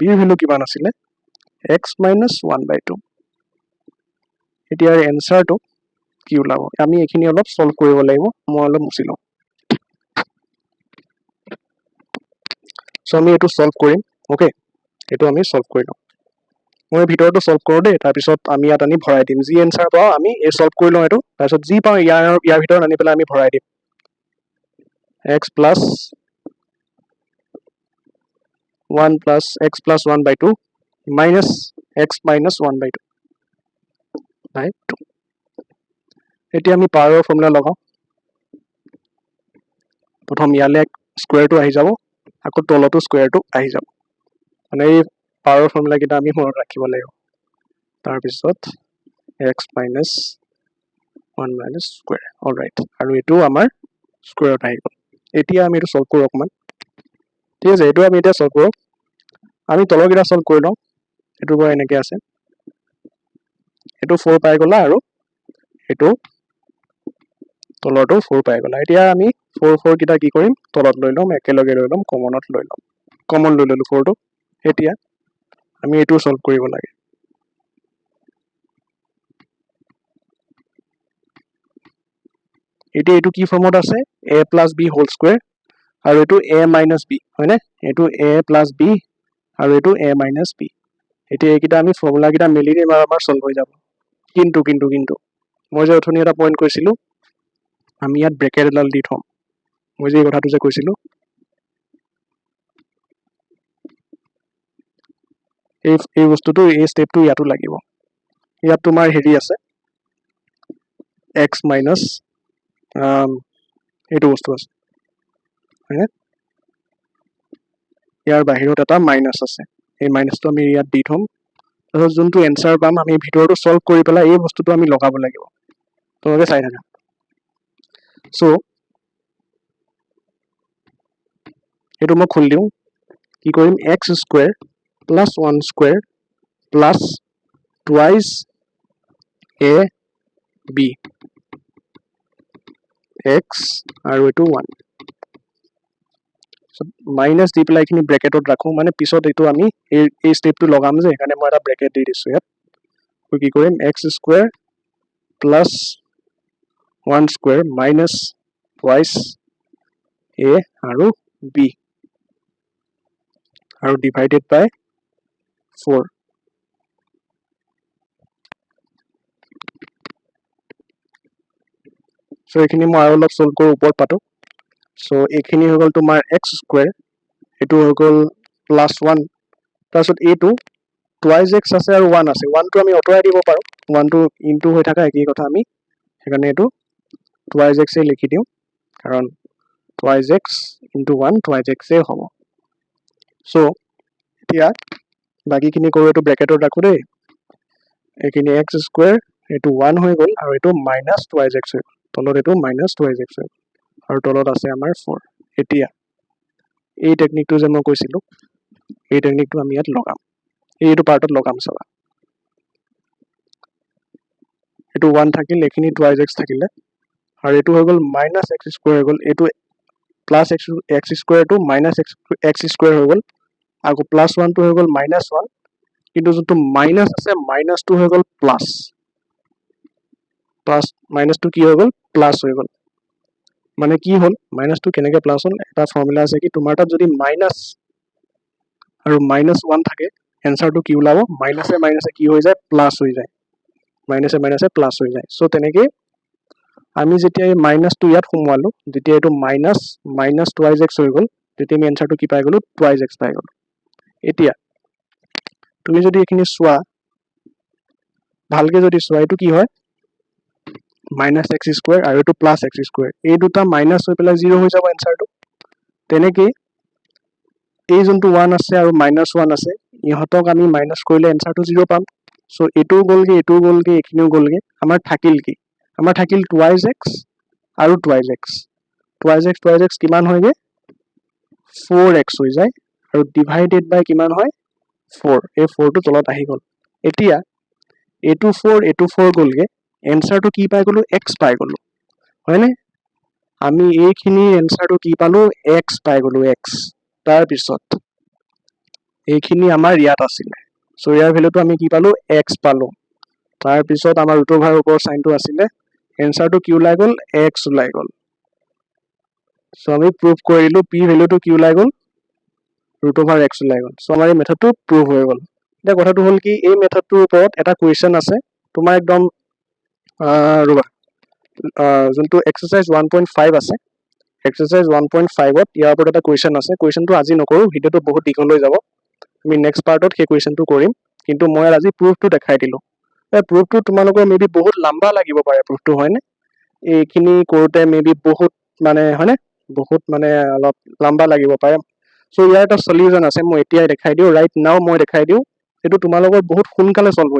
বিৰ ভেলিউ কিমান আছিলে x মাইনাছ 1/2 এতিয়া এনচাৰটো কি ওলাব আমি এইখিনি অলপ সলভ কৰিব লাগিব মই অলপ মুছি লওঁ চ' আমি এইটো সলভ কৰিম অ'কে এইটো আমি সলভ কৰি লওঁ মই ভিতৰতো সলভ কৰোঁ দেই তাৰপিছত আমি ইয়াত আনি ভৰাই দিম যি এনচাৰ পাওঁ আমি এই সলভ কৰি লওঁ এইটো তাৰপিছত যি পাওঁ ইয়াৰ ভিতৰত আনি পেলাই আমি ভৰাই দিম x plus 1 plus x plus 1/2 minus x minus 1/2 এতিয়া আমি পাৱাৰৰ ফৰ্মুলা লগাওঁ প্ৰথম ইয়ালৈ স্কুৱেৰটো আহি যাব আকৌ তলতো স্কুৱেৰটো আহি যাব মানে এই পাৱাৰৰ ফৰ্মুলাকেইটা আমি মনত ৰাখিব লাগিব তাৰপিছত x minus 1 minus square all right আৰু এইটো আমাৰ স্কুৱেৰত আহি গ'ল এতিয়া আমি এইটো সলভ কৰোঁ অকণমান ঠিক আছে এইটো আমি এতিয়া সলভ কৰোঁ আমি তলৰকেইটা সলভ কৰি লওঁ এইটোৰ পৰা এনেকৈ আছে এইটো 4 পাই গ'লা আৰু এইটো তলৰটো 4 পাই গ'লা এতিয়া আমি 4 কেইটা কি কৰিম তলত লৈ ল'ম একেলগে লৈ ল'ম কমনত লৈ ল'ম কমন লৈ ল'লো 4টো এতিয়া আমি এইটো সলভ কৰিব লাগে এতিয়া এইটো কি ফৰ্মত আছে a + b হোল স্কয়াৰ আৰু এইটো a - b হয়নে এইটো a + b আৰু এইটো a - b এতিয়া এইকেইটা আমি ফৰ্মুলা কেইটা মিলি দিম আৰু আমাৰ সলভ হৈ যাব কিন্তু মই যে অথনি এটা পইণ্ট কৈছিলো আমি ইয়াত ব্ৰেকেট এডাল দি থম মই যে কথাটো যে কৈছিলো এই বস্তুটো এই স্টেপটো ইয়াতো লাগিব ইয়াত তোমাৰ হেৰি আছে x মাইনাস এইটো বস্তু আছে হয়নে ইয়াৰ বাহিৰত এটা মাইনাস আছে এই মাইনাসটো আমি ইয়াত দি থম তাৰপিছত যোনটো এনসাৰ পাম আমি ভিতৰটো সলভ কৰি পেলাই এই বস্তুটো আমি লগাব লাগিব তোমালোকে চাই থাকা সো এইটো মই খুলি দিওঁ কি কৰিম x square plus 1 square plus twice a b x আৰু এইটো 1 মাইনাস দি পেলাই এইখিনি ব্ৰেকেটত ৰাখো মানে পিছত এইটো আমি এই স্টেপটো লগাম যে এখানে মই এটা ব্ৰেকেট দি দিছো ইয়াত কি কৰিম x square plus 1 square minus twice a আৰু b আৰু ডিভাইডেড বাই 4 সো এইখিনি মই আৰু অলপ সলভ কৰো ওপৰত পাতো সো এইখিনি হৈ গ'ল তোমাৰ x স্কয়াৰ এটো হৈ গ'ল প্লাস 1 তাৰপিছত এইটো টুৱাইস x আছে আৰু 1 আছে 1 টো আমি অতৰাই দিব পাৰো 1 টো ইনটু হৈ থাকা একই কথা আমি সেইকাৰণে এইটো টুৱাইস x এ লিখি দিও কাৰণ twice x into 1 twice x এ হ'ব সো এতিয়া বাকিখিনি কৰো এইটো ব্ৰেকেটত ৰাখো দেই এইখিনি x স্কয়াৰ এইটো 1 হৈ গ'ল আৰু এইটো মাইনাস টুৱাইস x হৈ গ'ল তলত এইটো মাইনাস টুৱাইস x হৈ গ'ল আৰু তলত আছে আমাৰ 4 এতিয়া এই টেকনিকটো যে মই কৈছিলো এই টেকনিকটো আমি ইয়াত লগাম এইটো পাৰ্টত লগাম চাবা এইটো 1 থাকিল এইখিনি টুৱাইস x থাকিলে আৰু এইটো হৈ গ'ল মাইনাস x স্কয়াৰ হৈ গ'ল এইটো plus x square to minus x square হৈ গ'ল আকৌ প্লাস 1 টো হৈ গ'ল মাইনাস 1 কিন্তু যোনটো মাইনাস আছে মাইনাস টো হৈ গ'ল প্লাস মাইনাস টো কি হৈ গ'ল প্লাস হৈ গ'ল মানে কি হল মাইনাস টো কেনেকে প্লাস হল এটা ফৰ্মুলা আছে কি তোমাৰ তাত যদি মাইনাস আৰু মাইনাস 1 থাকে এনসাৰটো কি ওলাব মাইনাসে মাইনাসে কি হৈ যায় প্লাস হৈ যায় মাইনাসে মাইনাসে প্লাস হৈ যায় সো তেনেকে আমি যেতিয়া এই মাইনাস টো ইয়াত সুমুৱালো যেতিয়া এটো মাইনাস টুৱাইস x হৈ গ'ল তেতিয়া আমি এনসাৰটো কি পাই গ'লো টুৱাইস x পাই গ'লো এতিয়া তুমি যদি এখিনি সোৱা ভালকে যদি সোৱা এটো কি হয় মাইনাস x স্কয়াৰ আৰু এটো প্লাস x স্কয়াৰ এই দুটা মাইনাস হৈ পেলাই 0 হৈ যাব এনসাৰটো তেনেকে এই যোনটো 1 আছে আৰু মাইনাস 1 আছে ইহতক আমি মাইনাস কৰিলে এনসাৰটো 0 পাম সো এটো গলগে এখিনিও গলগে আমাৰ থাকিল কি আমাৰ থাকিল টুৱাইস x আৰু টুৱাইস x কিমান হয়গে 4x হৈ যায় আৰু ডিভাইডেড বাই কিমান হয় 4 এই 4 টো তলত আহি গল এতিয়া এটো 4 গলগে এনসাৰটো কি পাই গলো x পাই গলো হয়নে আমি এইখিনি এনসাৰটো কি পালো x পাই গলো x তাৰ পিছত এইখিনি আমাৰ ইয়াত আছিল সো ইয়াৰ ভ্যালুটো আমি কি পালো x পালো তাৰ পিছত আমাৰ ৰুট ওভাৰ ওপৰ সাইনটো আছিল এনসাৰটো কি ওলাই গল x ওলাই গল সো আমি প্ৰুভ কৰিলো p ভ্যালুটো কি ওলাই গল ৰুট ওভাৰ x ওলাই গল সো আমাৰ এই মেথডটো প্ৰুভ হৈ গল এটা কথাটো হল কি এই মেথডটোৰ ওপৰত এটা কোৱেশ্চন আছে তোমাৰ একদম ৰবা যোনটো এক্সাৰসাইজ 1.5 আছে এক্সাৰসাইজ 1.5 ত ইয়াৰ ওপৰত এটা কোৱেশ্চন আছে কোৱেশ্চনটো আজি নকৰো ভিডিওটো বহুত দীঘল হৈ যাব আমি নেক্সট পাৰ্টত সেই কোৱেশ্চনটো কৰিম কিন্তু মই আজি প্ৰুফটো দেখাই দিলো এই প্ৰুফটো তোমালোকৰ মেবি বহুত লম্বা লাগিব পাৰে প্ৰুফটো হয়নে এইখিনি কৰোতে মেবি বহুত মানে হয়নে বহুত মানে অলপ লম্বা লাগিব পাৰে সো ইয়াৰ এটা সলিউশন আছে মই এতিয়াই দেখাই দিও ৰাইট নাও মই দেখাই দিও এটো তোমালোকৰ বহুত সোনকালে সলভ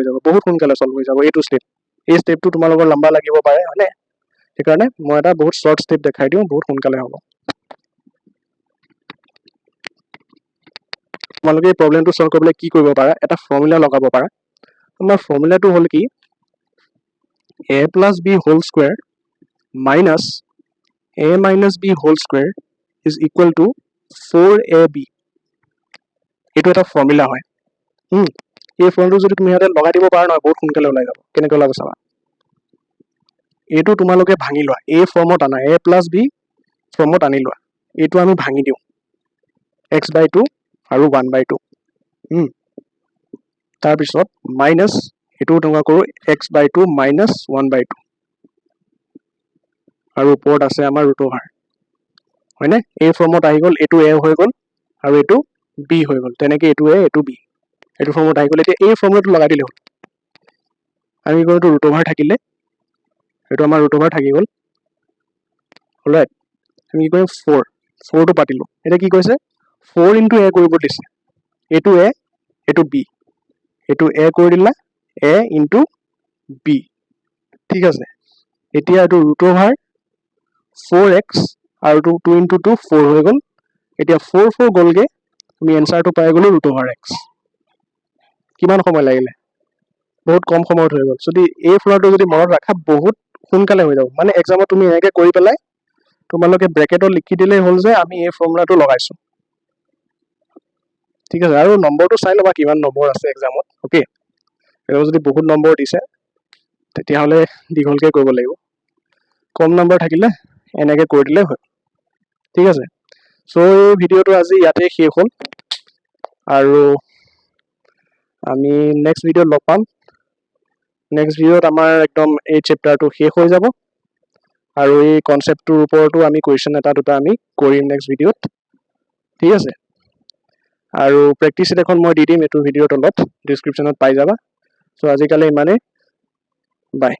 হৈ যাব এইটো স্টেপ এই স্টেপটো তোমালোকৰ লম্বা লাগিব পাৰে হয়নে সেইকাৰণে মই এটা বহুত শৰ্ট স্টেপ দেখাই দিও বহুত সোনকালে হ'ব তোমালোকে এই প্ৰবলেমটো সলভ কৰিবলৈ কি কৰিব পাৰা এটা ফৰ্মুলা লগাব পাৰা আমাৰ ফৰ্মুলাটো হল কি a + b whole square minus a minus b whole square is equal to 4ab. এইটো এটা ফৰ্মুলা হয়। এই ফৰ্মুলাটো যদি তুমি ইয়াতে লগাই দিব পাৰা নহয় বহুত সোনকালে ওলাই যাব। কেনেকৈ ওলাব চাবা। এইটো তোমালোকে ভাঙি লোৱা, a ফৰ্মত আনা, a প্লাছ b ফৰ্মত আনি লোৱা। এইটো আমি ভাঙি দিওঁ, x/2 আৰু 1/2। তাৰপিছত মাইনাছ এইটো তেনেকুৱা কৰোঁ, x/2 মাইনাছ 1/2 আৰু ওপৰত আছে আমাৰ ৰুট অভাৰ, হয়নে? a ফৰ্মত আহি গ'ল, এইটো a হৈ গ'ল আৰু এইটো b হৈ গ'ল। তেনেকৈ এইটো a এইটো b এইটো ফৰ্মত আহি গ'ল। এতিয়া এই ফৰ্মুলাটো লগাই দিলে হ'ল। আমি কি কৰোঁ, এইটো ৰুট অভাৰ থাকিলে, এইটো আমাৰ ৰুট অভাৰ থাকি গ'ল। অলৰাইট, আমি কি কৰিম 4টো পাতিলোঁ। এতিয়া কি কৈছে 4 × a কৰিব দিছে। এইটো a এইটো b, এইটো a কৰি দিলা a × b, ঠিক আছে। এতিয়া এইটো ৰুট অভাৰ 4x আৰু 2 × 2 4 হৈ গ'ল। এতিয়া 4 গ'লগৈ, আমি এনচাৰটো পাই গ'লো ৰুট অভাৰ x। কিমান সময় লাগিলে? বহুত কম সময়ত হৈ গ'ল। যদি এই ফৰ্মুলাটো যদি মনত ৰাখা বহুত সোনকালে হৈ যাব। মানে এক্সামত তুমি এনেকৈ কৰি পেলাই তোমালোকে ব্ৰেকেটত লিখি দিলেই হ'ল যে আমি এই ফৰ্মুলাটো লগাইছোঁ, ঠিক আছে। আৰু নম্বৰটো চাই ল'বা কিমান নম্বৰ আছে এক্সামত, অ'কে। আৰু যদি বহুত নম্বৰ দিছে তেতিয়াহ'লে দীঘলকৈ কৰিব লাগিব। কম নম্বৰ থাকিলে এনেকৈ কৰি দিলে হয়, ঠিক আছে। চ' এই ভিডিঅ'টো আজি ইয়াতে শেষ হ'ল আৰু আমি নেক্সট ভিডিঅ'ত লগ পাম। নেক্সট ভিডিঅ'ত আমাৰ একদম এই চেপ্টাৰটো শেষ হৈ যাব আৰু এই কনচেপ্টটোৰ ওপৰতো আমি কুৱেশ্যন এটা দুটা আমি কৰিম নেক্সট ভিডিঅ'ত, ঠিক আছে। আৰু প্ৰেক্টিচ ছেট এখন মই দি দিম এইটো ভিডিঅ'ৰ তলত, ডিছক্ৰিপশ্যনত পাই যাবা। চ' আজিকালি ইমানেই, বাই।